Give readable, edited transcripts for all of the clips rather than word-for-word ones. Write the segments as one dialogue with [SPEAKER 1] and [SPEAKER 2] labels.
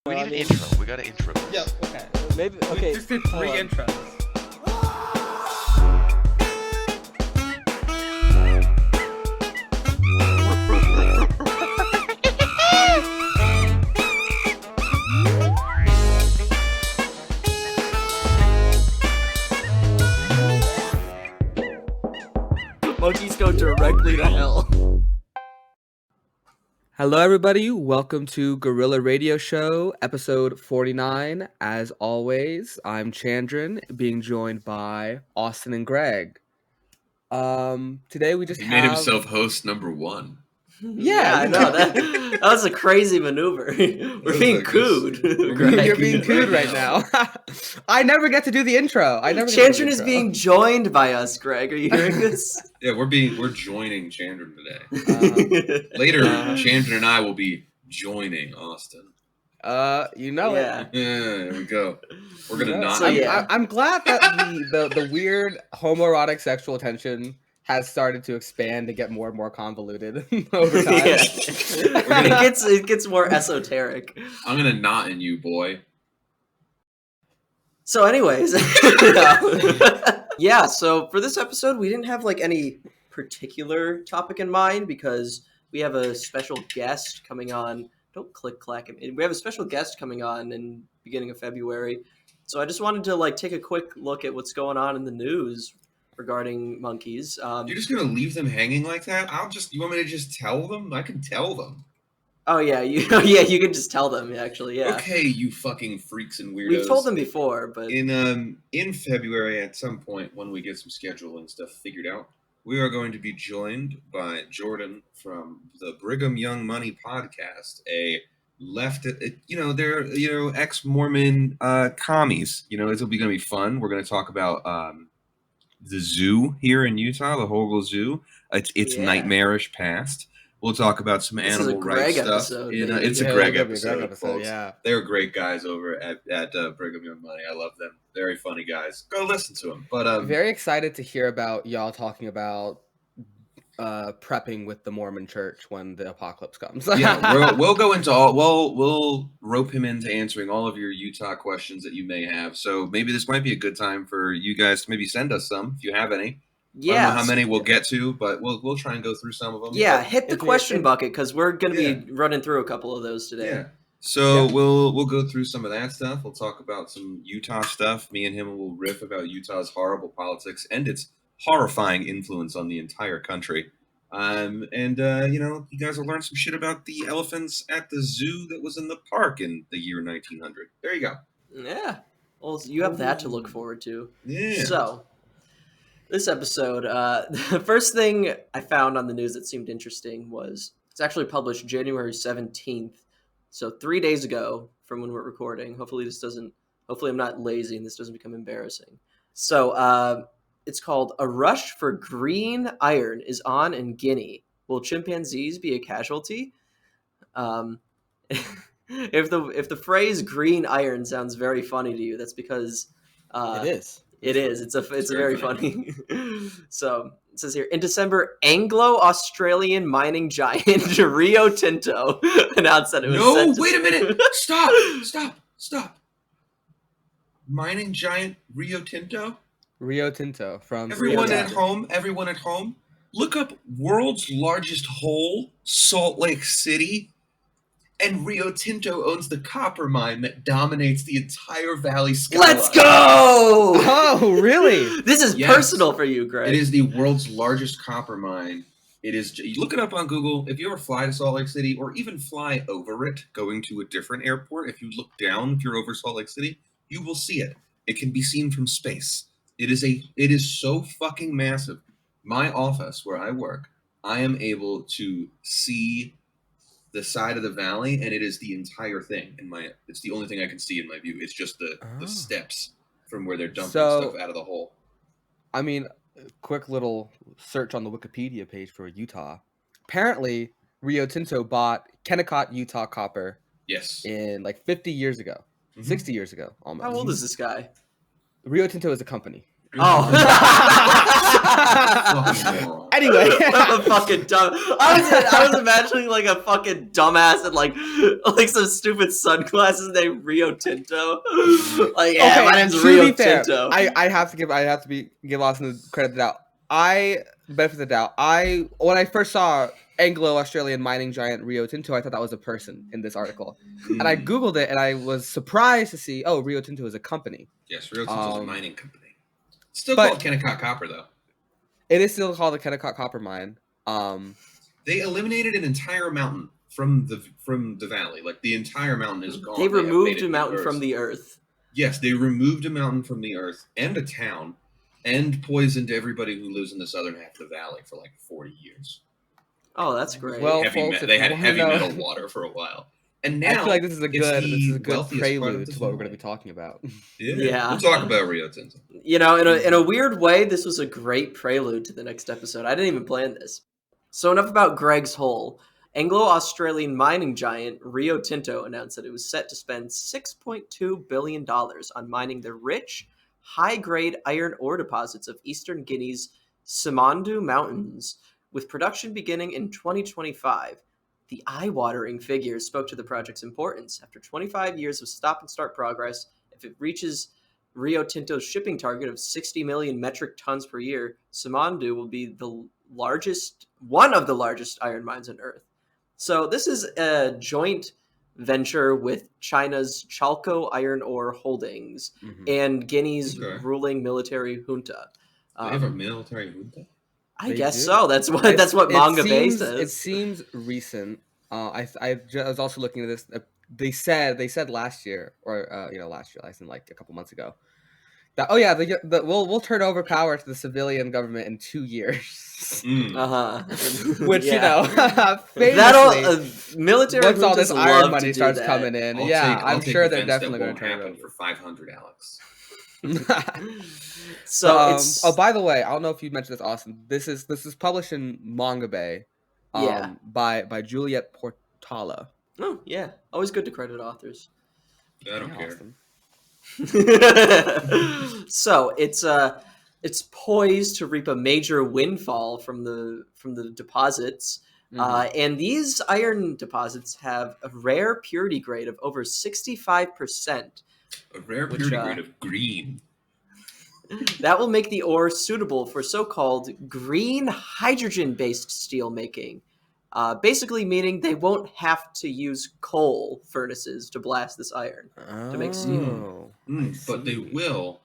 [SPEAKER 1] We need an intro. We got an intro.
[SPEAKER 2] Yeah, okay.
[SPEAKER 3] Maybe, okay.
[SPEAKER 2] We just did 3 intros.
[SPEAKER 3] Monkeys go directly to hell.
[SPEAKER 4] Hello, everybody. Welcome to Gorilla Radio Show, episode 49. As always, I'm Chandran, being joined by Austin and Greg. Today we just
[SPEAKER 5] He made himself host number 1.
[SPEAKER 3] Yeah, I know. That was a crazy maneuver. We're being cooed.
[SPEAKER 4] You're being cooed right now. I never get to do the intro.
[SPEAKER 3] Chandran is being joined by us, Greg. Are you hearing this?
[SPEAKER 5] Yeah, we're joining Chandran today. Later, Chandran and I will be joining Austin.
[SPEAKER 4] You know it.
[SPEAKER 5] Yeah, there we go. We're gonna not.
[SPEAKER 3] So, yeah.
[SPEAKER 4] I'm glad that the weird homoerotic sexual tension has started to expand and get more and more convoluted over time.
[SPEAKER 3] Yeah. It gets more esoteric.
[SPEAKER 5] I'm gonna knot in you, boy.
[SPEAKER 3] So, anyways, yeah. So for this episode, we didn't have like any particular topic in mind because we have a special guest coming on. Don't click clack. We have a special guest coming on in beginning of February. So I just wanted to like take a quick look at what's going on in the news regarding monkeys.
[SPEAKER 5] You're just gonna leave them hanging like that? You want me to just tell them? I can tell them.
[SPEAKER 3] Oh yeah, you can just tell them actually. Yeah.
[SPEAKER 5] Okay, you fucking freaks and weirdos.
[SPEAKER 3] We've told them before, but
[SPEAKER 5] in February at some point when we get some scheduling stuff figured out, we are going to be joined by Jordan from the Brigham Young Money podcast, a they're ex-Mormon commies. It'll be going to be fun. We're going to talk about the zoo here in Utah, the Hogle Zoo. It's nightmarish past. We'll talk about some animal rights stuff. It's a Greg episode, folks.
[SPEAKER 4] Yeah.
[SPEAKER 5] They're great guys over at Brigham Young Money. I love them. Very funny guys. Go listen to them. But
[SPEAKER 4] very excited to hear about y'all talking about prepping with the Mormon Church when the apocalypse comes.
[SPEAKER 5] Yeah, we'll go into we'll rope him into answering all of your Utah questions that you may have. So maybe this might be a good time for you guys to maybe send us some if you have any.
[SPEAKER 3] Yeah,
[SPEAKER 5] I don't know how many we'll get to, but we'll try and go through some of them.
[SPEAKER 3] Yeah, hit the question bucket because we're going to be running through a couple of those today.
[SPEAKER 5] Yeah. So we'll go through some of that stuff. We'll talk about some Utah stuff. Me and him will riff about Utah's horrible politics and its horrifying influence on the entire country. You guys will learn some shit about the elephants at the zoo that was in the park in the year 1900. There you go.
[SPEAKER 3] Yeah. Well, you have that to look forward to.
[SPEAKER 5] Yeah.
[SPEAKER 3] So, this episode, the first thing I found on the news that seemed interesting was it's actually published January 17th. So 3 days ago from when we're recording. Hopefully I'm not lazy and this doesn't become embarrassing. So, it's called A Rush for Green Iron is on in Guinea. Will chimpanzees be a casualty? If the phrase green iron sounds very funny to you, that's because
[SPEAKER 4] it is.
[SPEAKER 3] It is. It's very funny. So it says here, in December, Anglo-Australian mining giant Rio Tinto announced that it was
[SPEAKER 5] No, wait a minute. Stop. Mining giant Rio Tinto?
[SPEAKER 4] Rio Tinto from
[SPEAKER 5] Everyone at home, look up world's largest hole, Salt Lake City. And Rio Tinto owns the copper mine that dominates the entire valley skyline.
[SPEAKER 3] Let's go!
[SPEAKER 4] Oh, really?
[SPEAKER 3] This is personal for you, Greg.
[SPEAKER 5] It is the world's largest copper mine. It is. You look it up on Google. If you ever fly to Salt Lake City or even fly over it, going to a different airport, if you look down, if you're over Salt Lake City, you will see it. It can be seen from space. It is so fucking massive. My office where I work, I am able to see the side of the valley, and it is the entire thing. It's the only thing I can see in my view. It's just the steps from where they're dumping stuff out of the hole.
[SPEAKER 4] I mean, quick little search on the Wikipedia page for Utah. Apparently, Rio Tinto bought Kennecott, Utah copper.
[SPEAKER 5] Yes.
[SPEAKER 4] In like 50 years ago, 60 years ago, almost.
[SPEAKER 3] How old is this guy?
[SPEAKER 4] Rio Tinto is a company.
[SPEAKER 3] Oh.
[SPEAKER 4] Anyway.
[SPEAKER 3] What a fucking dumb. I was imagining like a fucking dumbass and like some stupid sunglasses named Rio Tinto. Like, yeah, my name's
[SPEAKER 4] to
[SPEAKER 3] Rio
[SPEAKER 4] be fair,
[SPEAKER 3] Tinto.
[SPEAKER 4] I have to give Austin the credit of the doubt. Benefit of the doubt. When I first saw Anglo-Australian mining giant Rio Tinto, I thought that was a person in this article, and I googled it, and I was surprised to see, oh, Rio Tinto is a company.
[SPEAKER 5] Yes, Rio Tinto is a mining company. It's still called Kennecott Copper, though.
[SPEAKER 4] It is still called the Kennecott Copper Mine.
[SPEAKER 5] They eliminated an entire mountain from the valley. Like, the entire mountain is gone.
[SPEAKER 3] They removed a mountain from the earth.
[SPEAKER 5] Yes, they removed a mountain from the earth and a town, and poisoned everybody who lives in the southern half of the valley for like 40 years.
[SPEAKER 3] Oh, that's great.
[SPEAKER 4] Well,
[SPEAKER 5] they had heavy metal water for a while. And now
[SPEAKER 4] I feel like this is a good prelude to what we're going to be talking about.
[SPEAKER 5] Yeah. We'll talk about Rio Tinto.
[SPEAKER 3] You know, in a weird way, this was a great prelude to the next episode. I didn't even plan this. So enough about Greg's hole. Anglo-Australian mining giant Rio Tinto announced that it was set to spend $6.2 billion on mining the rich, high-grade iron ore deposits of eastern Guinea's Simandu Mountains, with production beginning in 2025. The eye-watering figures spoke to the project's importance. After 25 years of stop-and-start progress, if it reaches Rio Tinto's shipping target of 60 million metric tons per year, Simandu will be one of the largest iron mines on Earth. So this is a joint venture with China's Chalco Iron Ore Holdings and Guinea's ruling military junta.
[SPEAKER 5] They have a military junta?
[SPEAKER 3] I guess so. That's what Manga Bay says.
[SPEAKER 4] It seems recent. I was also looking at this. They said last year, or last year, I think like a couple months ago, that we'll turn over power to the civilian government in 2 years. Which famously,
[SPEAKER 3] military
[SPEAKER 4] once all this iron money starts
[SPEAKER 3] that.
[SPEAKER 4] coming in, I'm sure they're definitely going to turn it over
[SPEAKER 5] for 500, Alex.
[SPEAKER 4] So by the way, I don't know if you mentioned this, Austin. This is published in Manga Bay, by Juliet Portala.
[SPEAKER 3] Oh yeah, always good to credit authors.
[SPEAKER 5] I don't care.
[SPEAKER 3] So it's poised to reap a major windfall from the deposits, and these iron deposits have a rare purity grade of over 65%.
[SPEAKER 5] A rare purity grade of green.
[SPEAKER 3] That will make the ore suitable for so-called green hydrogen-based steel making. Basically meaning they won't have to use coal furnaces to blast this iron to make steel.
[SPEAKER 5] But they will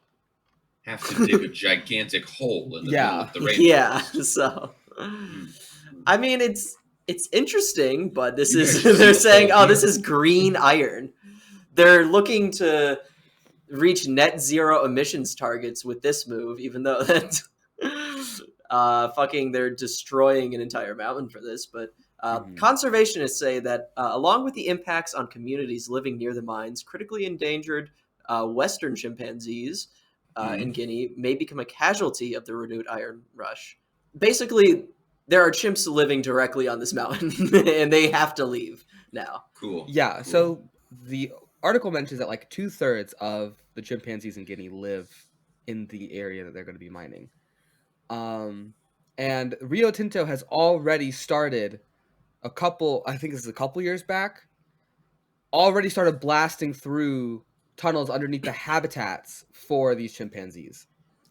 [SPEAKER 5] have to dig a gigantic hole in the middle of the rainforest.
[SPEAKER 3] Yeah, so I mean it's interesting, but they're saying, oh, this is green iron. They're looking to reach net zero emissions targets with this move, even though that's they're destroying an entire mountain for this. But conservationists say that along with the impacts on communities living near the mines, critically endangered western chimpanzees in Guinea may become a casualty of the renewed iron rush. Basically, there are chimps living directly on this mountain, and they have to leave now.
[SPEAKER 5] Cool.
[SPEAKER 4] Yeah,
[SPEAKER 5] cool.
[SPEAKER 4] So the article mentions that like 2/3 of the chimpanzees in Guinea live in the area that they're going to be mining. And Rio Tinto has already started a couple years back, already started blasting through tunnels underneath the habitats for these chimpanzees.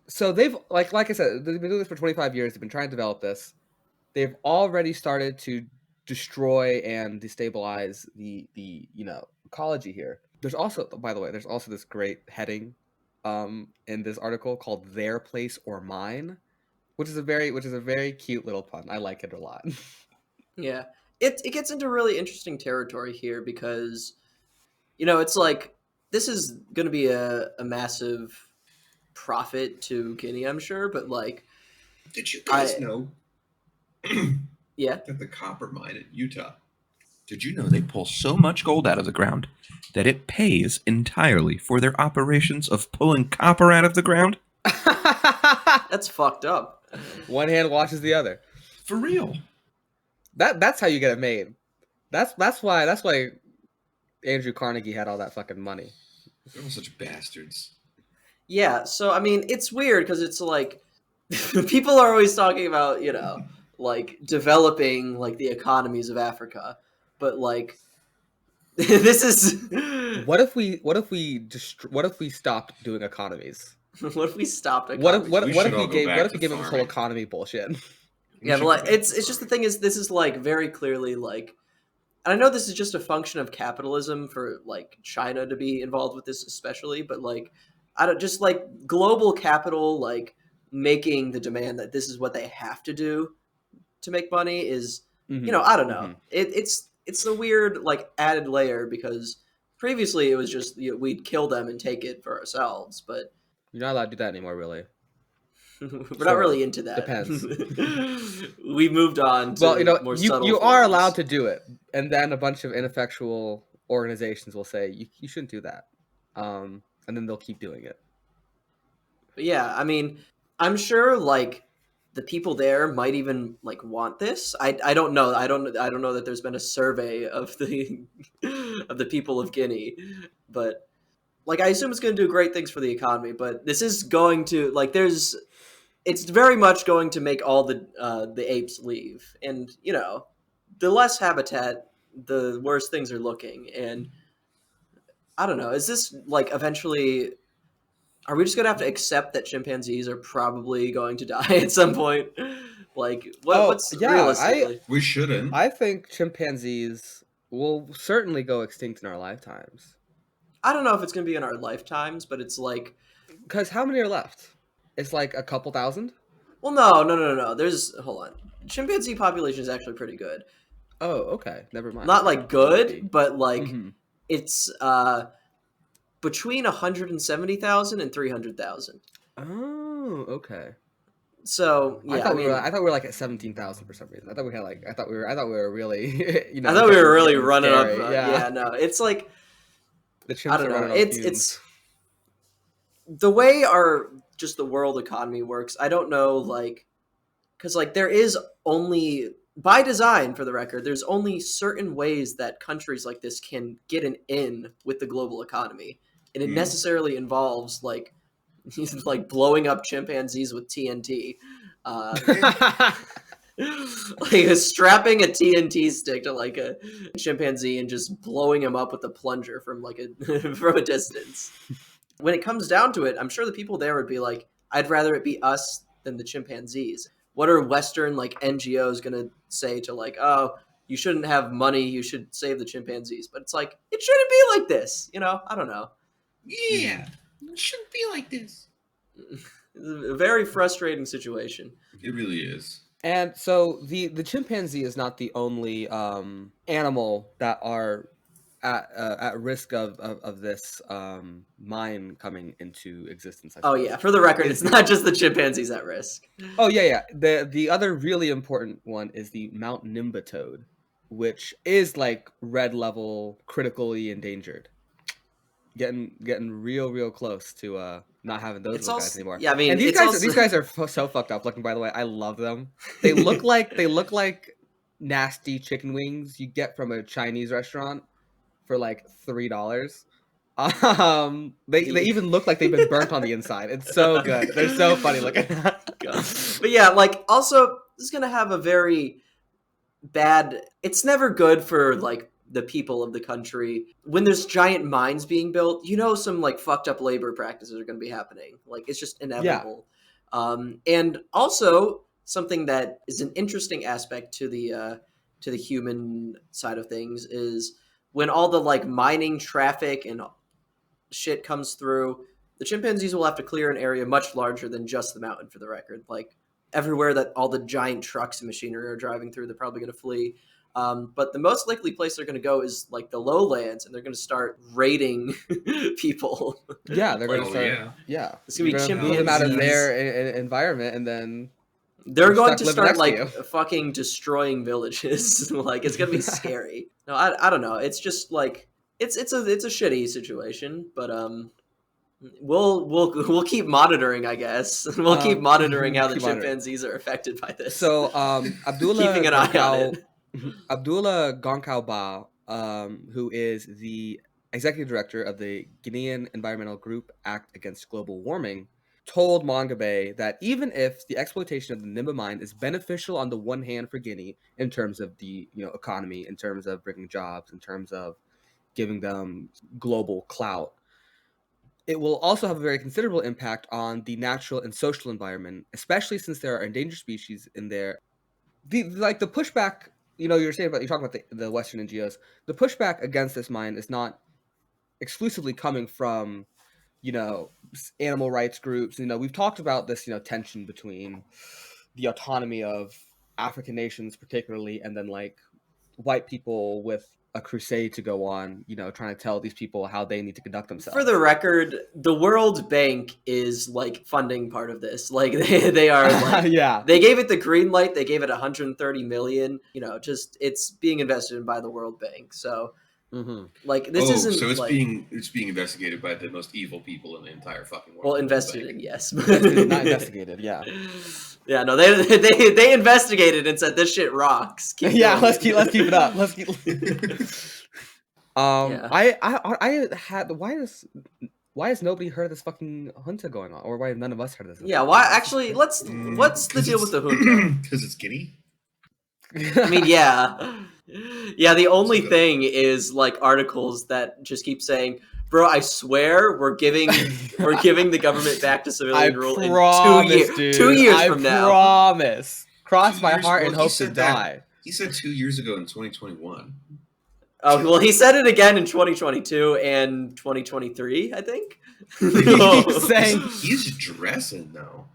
[SPEAKER 4] So they've, like I said, they've been doing this for 25 years. They've been trying to develop this. They've already started to destroy and destabilize the ecology here. There's also, by the way, this great heading in this article called "Their Place or Mine," which is a very cute little pun. I like it a lot.
[SPEAKER 3] Yeah, it gets into really interesting territory here because, it's like this is going to be a massive profit to Guinea, I'm sure, but like,
[SPEAKER 5] did you guys know?
[SPEAKER 3] Yeah,
[SPEAKER 5] that the copper mine in Utah. Did you know they pull so much gold out of the ground that it pays entirely for their operations of pulling copper out of the ground?
[SPEAKER 3] That's fucked up.
[SPEAKER 4] One hand washes the other.
[SPEAKER 5] For real.
[SPEAKER 4] That's how you get it made. That's why Andrew Carnegie had all that fucking money.
[SPEAKER 5] They're all such bastards.
[SPEAKER 3] Yeah, so I mean, it's weird because it's like people are always talking about, like developing like the economies of Africa, but like this is
[SPEAKER 4] what if we stopped doing economies?
[SPEAKER 3] what if we stopped
[SPEAKER 4] What if
[SPEAKER 3] economies?
[SPEAKER 5] We should all go
[SPEAKER 4] what
[SPEAKER 5] back
[SPEAKER 4] if
[SPEAKER 5] to
[SPEAKER 4] we gave this whole
[SPEAKER 5] farming.
[SPEAKER 4] economy bullshit?
[SPEAKER 5] We
[SPEAKER 3] Yeah, but
[SPEAKER 5] should go
[SPEAKER 3] like
[SPEAKER 5] back to
[SPEAKER 3] it's just the
[SPEAKER 5] farming.
[SPEAKER 3] thing is this is like very clearly like, and I know this is just a function of capitalism for like China to be involved with this especially, but like I don't just like global capital like making the demand that this is what they have to do to make money is,
[SPEAKER 4] Hmm.
[SPEAKER 3] I don't know.
[SPEAKER 4] Hmm.
[SPEAKER 3] It's a weird like added layer because previously it was just, we'd kill them and take it for ourselves, but
[SPEAKER 4] You're not allowed to do that anymore, really.
[SPEAKER 3] we're not
[SPEAKER 4] Sort
[SPEAKER 3] really
[SPEAKER 4] of.
[SPEAKER 3] into that.
[SPEAKER 4] Depends.
[SPEAKER 3] We moved on
[SPEAKER 4] Well,
[SPEAKER 3] to more subtle
[SPEAKER 4] you are allowed
[SPEAKER 3] forms.
[SPEAKER 4] to do it, and then a bunch of ineffectual organizations will say you shouldn't do that, and then they'll keep doing it.
[SPEAKER 3] But yeah, I mean, I'm sure like the people there might even like want this. I don't know. I don't know that there's been a survey of the of the people of Guinea, but like I assume it's going to do great things for the economy. But this is going to like it's very much going to make all the apes leave, and the less habitat, the worse things are looking. And I don't know. Is this like eventually? Are we just gonna have to accept that chimpanzees are probably going to die at some point? Like,
[SPEAKER 4] Oh
[SPEAKER 3] what's
[SPEAKER 4] yeah,
[SPEAKER 3] realistically?
[SPEAKER 5] We shouldn't.
[SPEAKER 4] I think chimpanzees will certainly go extinct in our lifetimes.
[SPEAKER 3] I don't know if it's gonna be in our lifetimes, but it's like,
[SPEAKER 4] Because how many are left? It's like a couple thousand.
[SPEAKER 3] well, no, no, no, no, no. There's hold on. Chimpanzee population is actually pretty good.
[SPEAKER 4] Oh, okay. Never mind.
[SPEAKER 3] Not like
[SPEAKER 4] Then. Lucky.
[SPEAKER 3] good, but like
[SPEAKER 4] Hmm.
[SPEAKER 3] it's between 170,000 and 300,000.
[SPEAKER 4] Oh, okay.
[SPEAKER 3] So yeah, I mean,
[SPEAKER 4] I thought we were like at 17,000 for some reason. I thought we were really
[SPEAKER 3] I thought we were really
[SPEAKER 4] getting
[SPEAKER 3] running up.
[SPEAKER 4] scary. Yeah,
[SPEAKER 3] Yeah, no, it's like
[SPEAKER 4] the
[SPEAKER 3] I
[SPEAKER 4] chimps
[SPEAKER 3] don't
[SPEAKER 4] are
[SPEAKER 3] know.
[SPEAKER 4] running on
[SPEAKER 3] It's
[SPEAKER 4] fumes.
[SPEAKER 3] the way our just the world economy works. I don't know, like, because like there is only by design, for the record, there's only certain ways that countries like this can get an in with the global economy, and it
[SPEAKER 5] Mm.
[SPEAKER 3] necessarily involves like like blowing up chimpanzees with TNT. Uh, like strapping a TNT stick to like a chimpanzee and just blowing him up with a plunger from like a from a distance. When it comes down to it, I'm sure the people there would be like, I'd rather it be us than the chimpanzees. What are Western like NGOs gonna say to like, oh, you shouldn't have money, you should save the chimpanzees? But it's like, it shouldn't be like this, I don't know.
[SPEAKER 4] Mhm.
[SPEAKER 5] Yeah, it shouldn't be like this.
[SPEAKER 3] It's a very frustrating situation.
[SPEAKER 5] It really is.
[SPEAKER 4] And so the chimpanzee is not the only animal that are at risk of this mine coming into existence, I
[SPEAKER 3] Oh
[SPEAKER 4] suppose.
[SPEAKER 3] yeah, for the record,
[SPEAKER 4] Is
[SPEAKER 3] it's
[SPEAKER 4] the
[SPEAKER 3] not just the chimpanzees at risk.
[SPEAKER 4] Oh yeah. The other really important one is the Mount Nimba toad, which is like red level critically endangered. Getting real close to not having those
[SPEAKER 3] It's
[SPEAKER 4] little guys
[SPEAKER 3] also,
[SPEAKER 4] anymore.
[SPEAKER 3] yeah, I mean,
[SPEAKER 4] And
[SPEAKER 3] it's also
[SPEAKER 4] these guys are so fucked up looking, by the way. I love them. They look like nasty chicken wings you get from a Chinese restaurant for like $3. They
[SPEAKER 3] the
[SPEAKER 4] even look like they've been burnt on the inside. It's so good. They're so funny looking.
[SPEAKER 3] God. But yeah, like also this is gonna have a very bad. It's never good for like the people of the country when there's giant mines being built. Some like fucked up labor practices are gonna be happening. Like it's just
[SPEAKER 4] Yeah.
[SPEAKER 3] inevitable. And also something that is an interesting aspect to the human side of things is when all the like mining traffic and shit comes through, the chimpanzees will have to clear an area much larger than just the mountain, for the record. Like everywhere that all the giant trucks and machinery are driving through, they're probably going to flee. But the most likely place they're going to go is like the lowlands, and they're going to start raiding people.
[SPEAKER 4] Yeah, they're gonna
[SPEAKER 3] Like
[SPEAKER 5] Oh
[SPEAKER 4] start.
[SPEAKER 5] yeah.
[SPEAKER 4] Yeah,
[SPEAKER 3] it's going
[SPEAKER 4] you're
[SPEAKER 3] to be
[SPEAKER 4] gonna boot them out of
[SPEAKER 3] chimpanzees.
[SPEAKER 4] their environment, and then
[SPEAKER 3] They're
[SPEAKER 4] they're
[SPEAKER 3] going
[SPEAKER 4] stuck
[SPEAKER 3] to
[SPEAKER 4] living
[SPEAKER 3] start
[SPEAKER 4] next to
[SPEAKER 3] like
[SPEAKER 4] you.
[SPEAKER 3] fucking destroying villages. Like it's going to be scary. No, I don't know. It's just like it's a shitty situation, but we'll keep monitoring, I guess. We'll keep monitoring how the
[SPEAKER 4] Keep monitoring.
[SPEAKER 3] chimpanzees are affected by this.
[SPEAKER 4] So,
[SPEAKER 3] Keeping an eye on it.
[SPEAKER 4] Abdullah Gonkao Ba, who is the executive director of the Guinean environmental group Act Against Global Warming, told Mangabe that even if the exploitation of the Nimba mine is beneficial on the one hand for Guinea in terms of the economy, in terms of bringing jobs, in terms of giving them global clout, it will also have a very considerable impact on the natural and social environment, especially since there are endangered species in there. The pushback, you're talking about the Western NGOs. The pushback against this mine is not exclusively coming from animal rights groups. We've talked about this tension between the autonomy of African nations particularly, and then like white people with a crusade to go on, trying to tell these people how they need to conduct themselves.
[SPEAKER 3] For the record, the World Bank is like funding part of this. Like they are like
[SPEAKER 4] yeah.
[SPEAKER 3] They gave it the green light. They gave it 130 million. Just it's being invested in by the World Bank. So like this isn't
[SPEAKER 5] so it's
[SPEAKER 3] like
[SPEAKER 5] being investigated by the most evil people in the entire fucking world.
[SPEAKER 3] well invested in, yes.
[SPEAKER 4] Not investigated, yeah.
[SPEAKER 3] Yeah, no, they investigated and said this shit rocks.
[SPEAKER 4] Let's keep it up. Let's keep.
[SPEAKER 3] Yeah.
[SPEAKER 4] I had why has nobody heard of this fucking junta going on, or why have none of us heard of this?
[SPEAKER 3] Yeah, why actually? What's the deal with the junta?
[SPEAKER 5] Because it's Guinea.
[SPEAKER 3] I mean, yeah. The only thing is like articles that just keep saying, "Bro, I swear we're giving the government back to civilian rule in 2 years from now."
[SPEAKER 4] I promise. Cross my heart and hope to die.
[SPEAKER 5] He said 2 years ago in 2021.
[SPEAKER 3] Oh well, he said it again in 2022 and 2023, I think.
[SPEAKER 5] He's dressing though.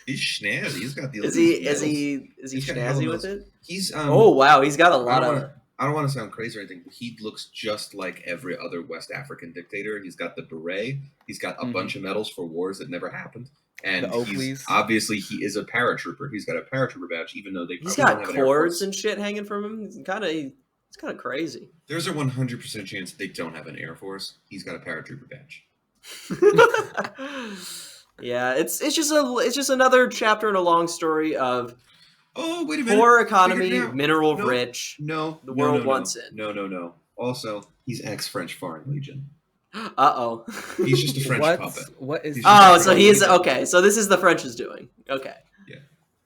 [SPEAKER 5] He's snazzy. He's got the.
[SPEAKER 3] Is he snazzy with it?
[SPEAKER 5] He's
[SPEAKER 3] oh wow, he's got a lot of.
[SPEAKER 5] I don't want to sound crazy or anything, but he looks just like every other West African dictator. He's got the beret. He's got a bunch of medals for wars that never happened. And obviously he is a paratrooper. He's got a paratrooper badge, even though
[SPEAKER 3] he's got cords and shit hanging from him. It's kind of crazy.
[SPEAKER 5] There's a 100% chance they don't have an Air Force. He's got a paratrooper badge.
[SPEAKER 3] Yeah, it's just another chapter in a long story of
[SPEAKER 5] wait a minute.
[SPEAKER 3] Poor economy, mineral rich.
[SPEAKER 5] No,
[SPEAKER 3] the world wants it.
[SPEAKER 5] No. Also, he's ex-French Foreign Legion.
[SPEAKER 3] Uh-oh.
[SPEAKER 5] He's just a French puppet.
[SPEAKER 4] What is?
[SPEAKER 3] So he is okay. So this is the French is doing. Okay.
[SPEAKER 5] Yeah.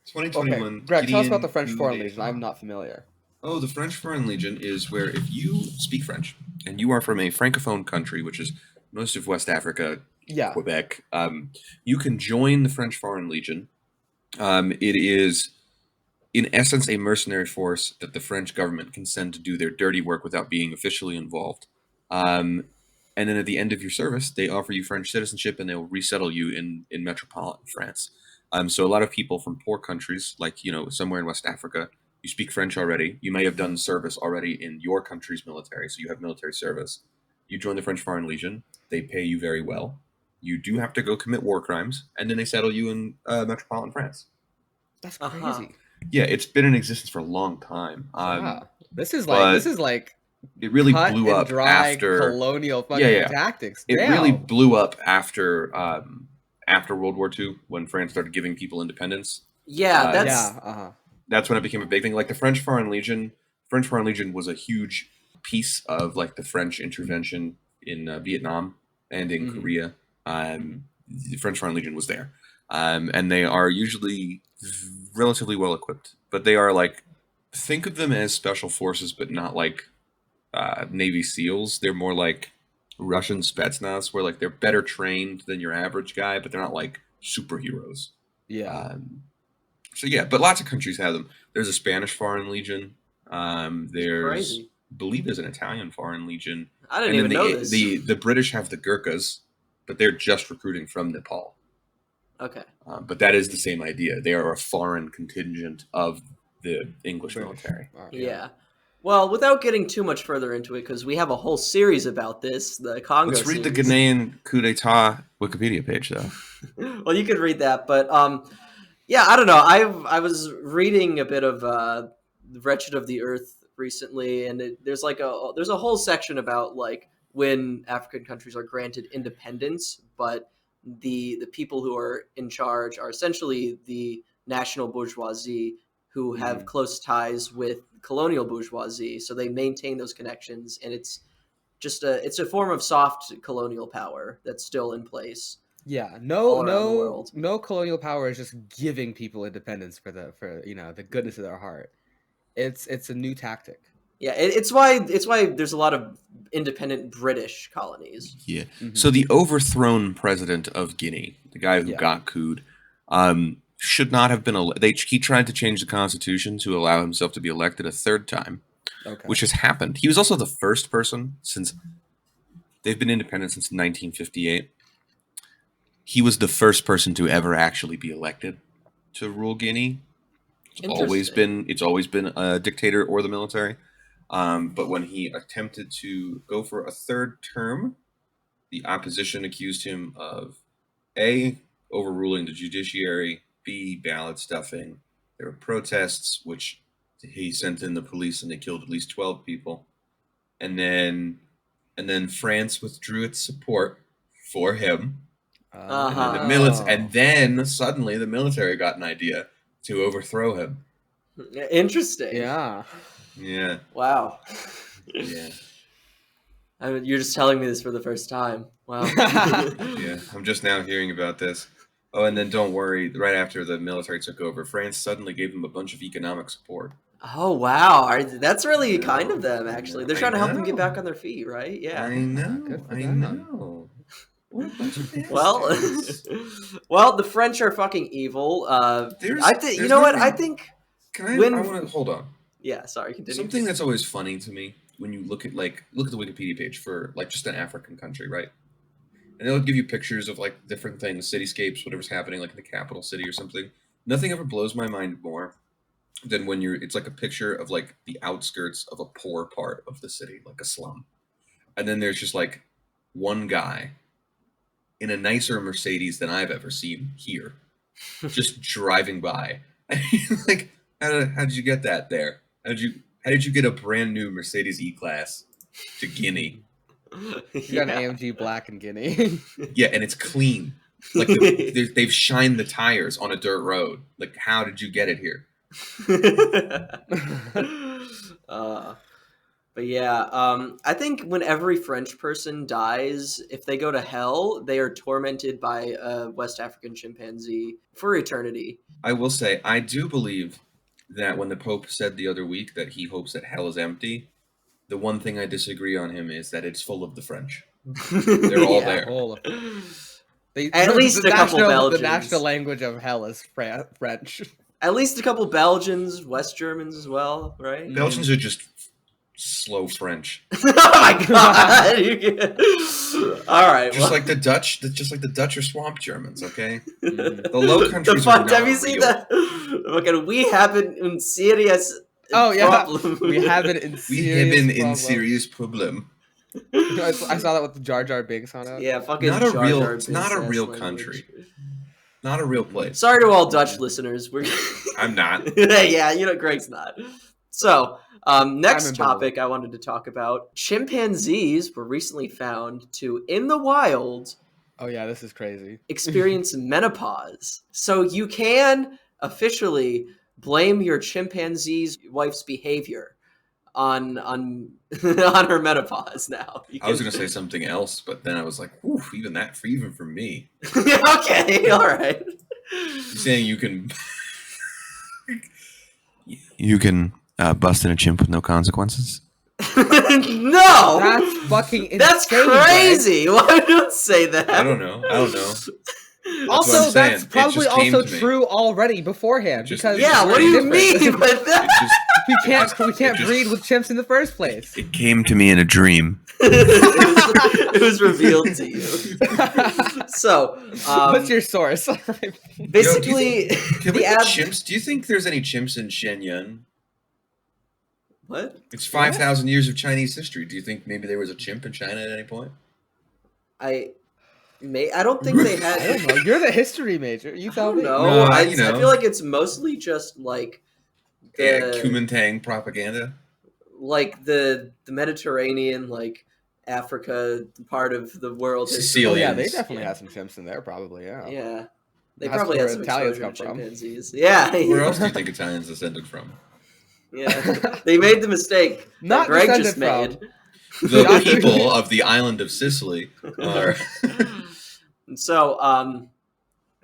[SPEAKER 5] 2021.
[SPEAKER 4] Okay. Greg, tell us about the French Foreign Legion. I'm not familiar.
[SPEAKER 5] Oh, the French Foreign Legion is where if you speak French and you are from a francophone country, which is most of West Africa, Quebec, you can join the French Foreign Legion. It is, in essence, a mercenary force that the French government can send to do their dirty work without being officially involved. And then at the end of your service, they offer you French citizenship and they'll resettle you in metropolitan France. So a lot of people from poor countries, like, somewhere in West Africa, you speak French already. You may have done service already in your country's military, so you have military service. You join the French Foreign Legion. They pay you very well. You do have to go commit war crimes, and then they settle you in metropolitan France.
[SPEAKER 4] That's crazy.
[SPEAKER 5] Yeah, it's been in existence for a long time.
[SPEAKER 4] This is like
[SPEAKER 5] it really blew up after
[SPEAKER 4] colonial fucking tactics.
[SPEAKER 5] It really blew up after World War II when France started giving people independence. That's when it became a big thing. Like the French Foreign Legion was a huge piece of like the French intervention in Vietnam and in Korea. The French Foreign Legion was there, and they are usually relatively well equipped. But they are like, think of them as special forces, but not like Navy SEALs. They're more like Russian Spetsnaz, where like they're better trained than your average guy, but they're not like superheroes.
[SPEAKER 4] Yeah.
[SPEAKER 5] But lots of countries have them. There's a Spanish Foreign Legion. There's, I believe there's an Italian Foreign Legion.
[SPEAKER 3] I didn't even know this.
[SPEAKER 5] The British have the Gurkhas, but they're just recruiting from Nepal.
[SPEAKER 3] Okay.
[SPEAKER 5] But that is the same idea. They are a foreign contingent of the English military.
[SPEAKER 3] Yeah. Well, without getting too much further into it, because we have a whole series about this, the Congo
[SPEAKER 5] Let's read
[SPEAKER 3] series.
[SPEAKER 5] the Ghanaian coup d'etat Wikipedia page, though.
[SPEAKER 3] Well, you could read that, but I don't know. I was reading a bit of The Wretched of the Earth recently, and there's a whole section about like when African countries are granted independence, but the people who are in charge are essentially the national bourgeoisie who have close ties with colonial bourgeoisie, so they maintain those connections, and it's a form of soft colonial power that's still in place.
[SPEAKER 4] Yeah,
[SPEAKER 3] all around the world.
[SPEAKER 4] no colonial power is just giving people independence for the goodness of their heart. It's a new tactic.
[SPEAKER 3] Yeah, it's why there's a lot of independent British colonies.
[SPEAKER 5] Yeah.
[SPEAKER 4] Mhm.
[SPEAKER 5] So the overthrown president of Guinea, the guy who
[SPEAKER 4] Yeah.
[SPEAKER 5] got couped, should not have been. He tried to change the constitution to allow himself to be elected a third time,
[SPEAKER 4] Okay.
[SPEAKER 5] which has happened. He was also the first person since they've been independent since 1958. He was the first person to ever actually be elected to rule Guinea.
[SPEAKER 3] Interesting.
[SPEAKER 5] It's always been a dictator or the military. But when he attempted to go for a third term, the opposition accused him of A, overruling the judiciary, B, ballot stuffing. There were protests, which he sent in the police and they killed at least 12 people. And then France withdrew its support for him.
[SPEAKER 3] Uh-huh.
[SPEAKER 5] And then suddenly the military got an idea to overthrow him.
[SPEAKER 3] Interesting.
[SPEAKER 4] Yeah.
[SPEAKER 5] Yeah.
[SPEAKER 3] Wow.
[SPEAKER 5] Yeah.
[SPEAKER 3] I mean, you're just telling me this for the first time. Wow.
[SPEAKER 5] Yeah. I'm just now hearing about this. Oh, and then don't worry, right after the military took over, France suddenly gave them a bunch of economic support.
[SPEAKER 3] Oh wow, that's really
[SPEAKER 5] I
[SPEAKER 3] kind
[SPEAKER 5] know,
[SPEAKER 3] of them.
[SPEAKER 5] I
[SPEAKER 3] Actually,
[SPEAKER 5] know,
[SPEAKER 3] they're
[SPEAKER 5] I
[SPEAKER 3] trying to help them get
[SPEAKER 5] know.
[SPEAKER 3] back on their feet, right? Yeah.
[SPEAKER 5] I
[SPEAKER 4] Good
[SPEAKER 5] know.
[SPEAKER 4] for
[SPEAKER 5] I
[SPEAKER 4] them.
[SPEAKER 5] know. What a bunch of
[SPEAKER 3] Well,
[SPEAKER 5] bastards.
[SPEAKER 3] well, the French are fucking evil.
[SPEAKER 5] There's,
[SPEAKER 3] I think you
[SPEAKER 5] there's
[SPEAKER 3] know what? I
[SPEAKER 5] nothing.
[SPEAKER 3] think
[SPEAKER 5] Can I?
[SPEAKER 3] when
[SPEAKER 5] I want to hold on.
[SPEAKER 3] yeah, sorry, continue.
[SPEAKER 5] Something that's always funny to me when you look at the Wikipedia page for like just an African country, right? And they'll give you pictures of like different things, cityscapes, whatever's happening, like in the capital city or something. Nothing ever blows my mind more than when it's like a picture of like the outskirts of a poor part of the city, like a slum. And then there's just like one guy in a nicer Mercedes than I've ever seen here, just driving by. Like, how did you get that there? How did you get a brand new Mercedes E-Class to Guinea?
[SPEAKER 4] You got an AMG Black in Guinea.
[SPEAKER 5] Yeah, and it's clean. Like they've shined the tires on a dirt road. Like, how did you get it here?
[SPEAKER 3] But yeah, I think when every French person dies, if they go to hell, they are tormented by a West African chimpanzee for eternity.
[SPEAKER 5] I will say, I do believe that when the Pope said the other week that he hopes that hell is empty, the one thing I disagree on him is that it's full of the French. They're all there.
[SPEAKER 3] At least a couple Belgians.
[SPEAKER 4] The national language of hell is French.
[SPEAKER 3] At least a couple Belgians, West Germans as well, right?
[SPEAKER 5] Belgians are just slow French.
[SPEAKER 3] Oh my god! All right,
[SPEAKER 5] Just like the Dutch are swamp Germans. Okay, the Low Countries are not
[SPEAKER 3] have you seen
[SPEAKER 5] real.
[SPEAKER 3] that? Okay, we have a serious problem.
[SPEAKER 4] We have it in
[SPEAKER 5] serious problem.
[SPEAKER 4] I saw that with the Jar Jar Binks on it.
[SPEAKER 3] Yeah, fucking
[SPEAKER 5] Not a
[SPEAKER 3] Jar
[SPEAKER 5] real.
[SPEAKER 3] Jar
[SPEAKER 5] It's
[SPEAKER 3] Binks
[SPEAKER 5] not a
[SPEAKER 3] ass
[SPEAKER 5] real
[SPEAKER 3] language.
[SPEAKER 5] country. Not a real place.
[SPEAKER 3] Sorry to all Dutch listeners. We're
[SPEAKER 5] I'm not.
[SPEAKER 3] Yeah, Greg's not. So, next
[SPEAKER 4] ambivalent.
[SPEAKER 3] topic I wanted to talk about: chimpanzees were recently found to, in the wild,
[SPEAKER 4] Oh yeah, this is crazy.
[SPEAKER 3] experience menopause. So you can officially blame your chimpanzee's wife's behavior on on her menopause now.
[SPEAKER 5] I was going to say something else, but then I was like, "Ooh, even for me."
[SPEAKER 3] Okay, all right.
[SPEAKER 5] You're saying you can bust in a chimp with no consequences?
[SPEAKER 3] No,
[SPEAKER 4] That's fucking insane.
[SPEAKER 3] that's crazy. Why don't say that?
[SPEAKER 5] I don't know.
[SPEAKER 4] Also,
[SPEAKER 5] what I'm saying.
[SPEAKER 4] that's probably
[SPEAKER 5] It just came
[SPEAKER 4] also
[SPEAKER 5] to me.
[SPEAKER 4] true already beforehand because
[SPEAKER 3] Yeah, what do you mean by that?
[SPEAKER 4] we can't breed with chimps in the first place.
[SPEAKER 5] It came to me in a dream.
[SPEAKER 3] It was revealed to you. So,
[SPEAKER 4] What's your source?
[SPEAKER 3] basically,
[SPEAKER 5] Can we get chimps? Do you think there's any chimps in Shenyang?
[SPEAKER 3] What?
[SPEAKER 5] It's 5,000 years of Chinese history. Do you think maybe there was a chimp in China at any point?
[SPEAKER 3] I don't think they had.
[SPEAKER 4] I don't know. You're the history major. You tell me.
[SPEAKER 3] No,
[SPEAKER 5] No,
[SPEAKER 3] I
[SPEAKER 5] you know.
[SPEAKER 3] feel like it's mostly just like
[SPEAKER 5] Kuomintang propaganda.
[SPEAKER 3] like the Mediterranean, like Africa part of the world.
[SPEAKER 5] Sicilians.
[SPEAKER 4] Oh yeah, they definitely had some chimps in there, probably. Yeah.
[SPEAKER 3] Yeah, they
[SPEAKER 4] That's
[SPEAKER 3] probably
[SPEAKER 4] where
[SPEAKER 3] had some
[SPEAKER 4] Italians
[SPEAKER 3] exposure to
[SPEAKER 4] come from.
[SPEAKER 3] chimpanzees. Yeah,
[SPEAKER 5] Where else do you think Italians descended from?
[SPEAKER 3] yeah. They made the mistake
[SPEAKER 4] Not
[SPEAKER 3] that Greg
[SPEAKER 4] descended
[SPEAKER 3] just made.
[SPEAKER 5] The people of the island of Sicily are.
[SPEAKER 3] And so,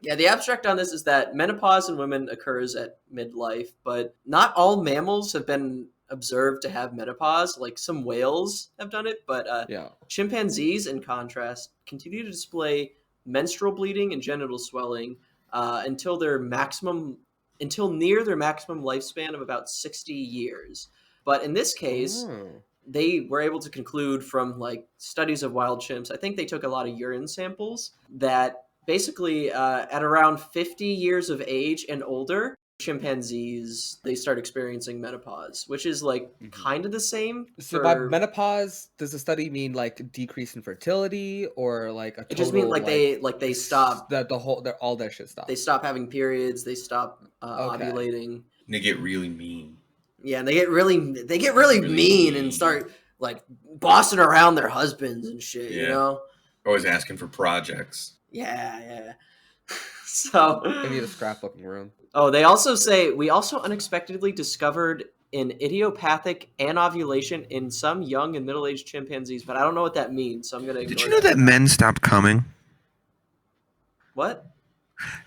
[SPEAKER 3] yeah, the abstract on this is that menopause in women occurs at midlife, but not all mammals have been observed to have menopause. Like some whales have done it, but
[SPEAKER 4] Yeah.
[SPEAKER 3] chimpanzees, in contrast, continue to display menstrual bleeding and genital swelling until until near their maximum lifespan of about 60 years. But in this case,
[SPEAKER 4] Oh.
[SPEAKER 3] they were able to conclude from like studies of wild chimps. I think they took a lot of urine samples that basically at around 50 years of age and older, chimpanzees they start experiencing menopause, which is like
[SPEAKER 4] Mhm.
[SPEAKER 3] kind of the same
[SPEAKER 4] So by
[SPEAKER 3] for.
[SPEAKER 4] menopause, does the study mean like decrease in fertility or like a
[SPEAKER 3] It just means
[SPEAKER 4] total
[SPEAKER 3] like they stop
[SPEAKER 4] that the whole all their shit
[SPEAKER 3] they
[SPEAKER 4] stops?
[SPEAKER 3] stop having periods, they stop
[SPEAKER 4] Okay.
[SPEAKER 3] ovulating.
[SPEAKER 5] And they get really mean.
[SPEAKER 3] Yeah, and they get really
[SPEAKER 5] Really
[SPEAKER 3] mean and
[SPEAKER 5] mean.
[SPEAKER 3] start like bossing around their husbands and shit, you
[SPEAKER 5] Yeah.
[SPEAKER 3] know?
[SPEAKER 5] Always asking for projects.
[SPEAKER 3] Yeah, yeah. So,
[SPEAKER 4] They need a scrapbooking room.
[SPEAKER 3] oh, they also say we also unexpectedly discovered an idiopathic anovulation in some young and middle-aged chimpanzees, but I don't know what that means, so I'm gonna
[SPEAKER 5] Did
[SPEAKER 3] ignore
[SPEAKER 5] you know
[SPEAKER 3] that
[SPEAKER 5] that
[SPEAKER 3] for now.
[SPEAKER 5] men stop coming?
[SPEAKER 3] What?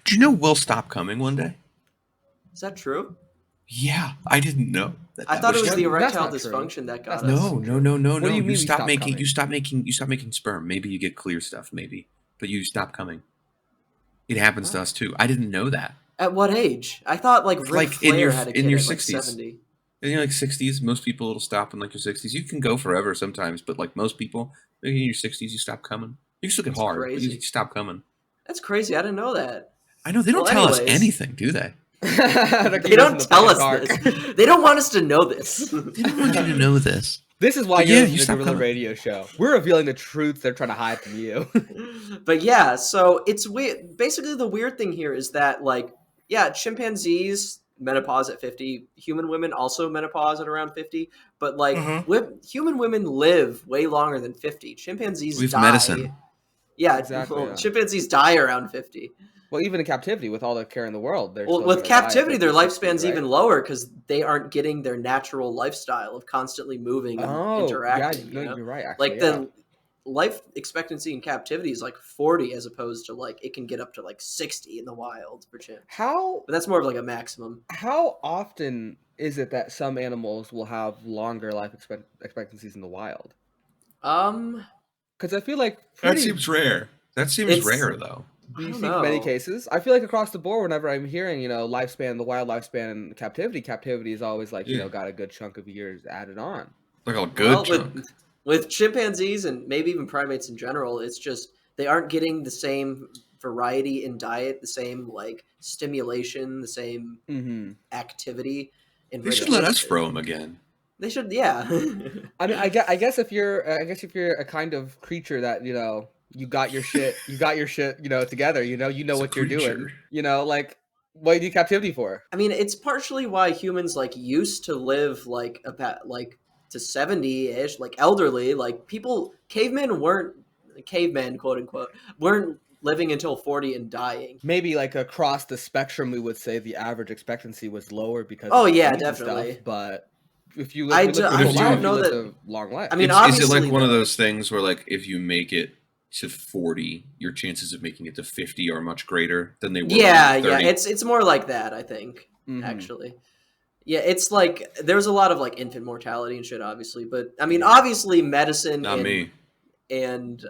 [SPEAKER 5] Did you know we'll stop coming one day?
[SPEAKER 3] Is that true?
[SPEAKER 5] Yeah, I didn't know that
[SPEAKER 3] I
[SPEAKER 5] that
[SPEAKER 3] thought it
[SPEAKER 5] was
[SPEAKER 3] was the
[SPEAKER 5] true.
[SPEAKER 4] That's
[SPEAKER 3] erectile
[SPEAKER 4] not true.
[SPEAKER 3] dysfunction that
[SPEAKER 4] That's
[SPEAKER 3] got
[SPEAKER 4] not
[SPEAKER 3] us.
[SPEAKER 5] No,
[SPEAKER 4] fucking
[SPEAKER 5] no,
[SPEAKER 4] true.
[SPEAKER 5] no, no,
[SPEAKER 4] What do
[SPEAKER 5] no.
[SPEAKER 4] you
[SPEAKER 5] You
[SPEAKER 4] mean we
[SPEAKER 5] stop
[SPEAKER 4] stopped
[SPEAKER 5] making
[SPEAKER 4] coming?
[SPEAKER 5] you stop making sperm. Maybe you get clear stuff, maybe. But you stop coming. It happens to
[SPEAKER 3] What?
[SPEAKER 5] us too. I didn't know that.
[SPEAKER 3] At what age? I thought like Ric
[SPEAKER 5] Like in your
[SPEAKER 3] Flair had a
[SPEAKER 5] in
[SPEAKER 3] kid
[SPEAKER 5] your
[SPEAKER 3] at like
[SPEAKER 5] 60s.
[SPEAKER 3] 70.
[SPEAKER 5] In your like 60s, most people will stop in like your 60s. You can go forever sometimes, but like most people, maybe in your 60s you stop coming. You can still get
[SPEAKER 3] That's
[SPEAKER 5] hard, but you
[SPEAKER 3] crazy.
[SPEAKER 5] stop coming.
[SPEAKER 3] That's crazy. I didn't know that.
[SPEAKER 5] I know they don't
[SPEAKER 3] Well,
[SPEAKER 5] tell us
[SPEAKER 3] anyways,
[SPEAKER 5] anything, do they?
[SPEAKER 4] They're
[SPEAKER 3] they
[SPEAKER 4] keeping us in
[SPEAKER 3] don't
[SPEAKER 4] the
[SPEAKER 3] tell
[SPEAKER 4] fucking
[SPEAKER 3] us
[SPEAKER 4] dark.
[SPEAKER 3] this. They don't want us to know this.
[SPEAKER 5] They don't want you to know this.
[SPEAKER 4] This is why
[SPEAKER 5] But
[SPEAKER 4] you're
[SPEAKER 5] yeah,
[SPEAKER 4] listening
[SPEAKER 5] you
[SPEAKER 4] to
[SPEAKER 5] stop
[SPEAKER 4] Gorilla
[SPEAKER 5] coming.
[SPEAKER 4] Radio Show. We're revealing the truths they're trying to hide from you.
[SPEAKER 3] But yeah, so it's weird. Basically, the weird thing here is that, like, yeah, chimpanzees menopause at 50. Human women also menopause at around 50. But, like,
[SPEAKER 5] Uh-huh.
[SPEAKER 3] human women live way longer than 50. Chimpanzees
[SPEAKER 5] We have
[SPEAKER 3] die.
[SPEAKER 5] medicine.
[SPEAKER 3] Yeah,
[SPEAKER 4] Exactly,
[SPEAKER 3] well,
[SPEAKER 4] yeah.
[SPEAKER 3] chimpanzees die around 50.
[SPEAKER 4] Well, even in captivity, with all the care in the world, they're
[SPEAKER 3] Well,
[SPEAKER 4] still
[SPEAKER 3] with
[SPEAKER 4] going to die at
[SPEAKER 3] captivity,
[SPEAKER 4] 50,
[SPEAKER 3] their
[SPEAKER 4] 60,
[SPEAKER 3] lifespan's
[SPEAKER 4] right?
[SPEAKER 3] even lower because they aren't getting their natural lifestyle of constantly moving and
[SPEAKER 4] Oh, yeah,
[SPEAKER 3] interacting.
[SPEAKER 4] no,
[SPEAKER 3] You know,
[SPEAKER 4] you're right, actually,
[SPEAKER 3] like
[SPEAKER 4] yeah.
[SPEAKER 3] the life expectancy in captivity is like 40, as opposed to like it can get up to like 60 in the wild for chimps.
[SPEAKER 4] How
[SPEAKER 3] But that's more of like a maximum.
[SPEAKER 4] how often is it that some animals will have longer life expectancies in the wild?
[SPEAKER 3] Um,
[SPEAKER 4] Because I feel like
[SPEAKER 5] That
[SPEAKER 4] pretty
[SPEAKER 5] seems rare. That seems
[SPEAKER 3] it's
[SPEAKER 5] rare though.
[SPEAKER 3] I
[SPEAKER 4] you
[SPEAKER 3] don't
[SPEAKER 4] see many
[SPEAKER 3] know.
[SPEAKER 4] cases. I feel like across the board, whenever I'm hearing, lifespan, the wild lifespan and captivity is always like,
[SPEAKER 5] Yeah.
[SPEAKER 4] got a good chunk of years added on.
[SPEAKER 5] Like a good
[SPEAKER 3] Well,
[SPEAKER 5] chunk.
[SPEAKER 3] with chimpanzees and maybe even primates in general, it's just they aren't getting the same variety in diet, the same like stimulation, the same
[SPEAKER 4] Mm-hmm.
[SPEAKER 3] activity
[SPEAKER 5] They should
[SPEAKER 3] enriched
[SPEAKER 4] Yeah.
[SPEAKER 5] let
[SPEAKER 3] with.
[SPEAKER 5] us throw them again.
[SPEAKER 3] They should, yeah.
[SPEAKER 4] I mean, I guess if you're a kind of creature that you got your shit together, you know
[SPEAKER 5] It's a
[SPEAKER 4] what you're doing,
[SPEAKER 5] creature.
[SPEAKER 4] like what do you need captivity for?
[SPEAKER 3] I mean, it's partially why humans like used to live like about like to 70-ish, like elderly, like people cavemen quote unquote weren't living until 40 and dying.
[SPEAKER 4] Maybe like across the spectrum, we would say the average expectancy was lower because
[SPEAKER 3] Oh
[SPEAKER 4] of
[SPEAKER 3] yeah,
[SPEAKER 4] disease and stuff.
[SPEAKER 3] definitely.
[SPEAKER 4] But if we look your
[SPEAKER 5] But
[SPEAKER 3] I
[SPEAKER 4] whole
[SPEAKER 5] if
[SPEAKER 4] life,
[SPEAKER 3] don't
[SPEAKER 4] you
[SPEAKER 5] you
[SPEAKER 3] know
[SPEAKER 4] lived
[SPEAKER 3] that.
[SPEAKER 4] a long
[SPEAKER 3] I
[SPEAKER 4] life.
[SPEAKER 3] mean,
[SPEAKER 5] is it like
[SPEAKER 3] obviously
[SPEAKER 5] one of
[SPEAKER 3] though.
[SPEAKER 5] those things where like if you make it to 40, your chances of making it to 50 are much greater than they were when you were
[SPEAKER 3] Yeah, yeah,
[SPEAKER 5] 30?
[SPEAKER 3] it's more like that, I think,
[SPEAKER 4] Mm-hmm.
[SPEAKER 3] actually. Yeah, it's like there's a lot of like infant mortality and shit, obviously, but I mean,
[SPEAKER 4] Yeah.
[SPEAKER 3] obviously, medicine
[SPEAKER 5] Not me
[SPEAKER 3] and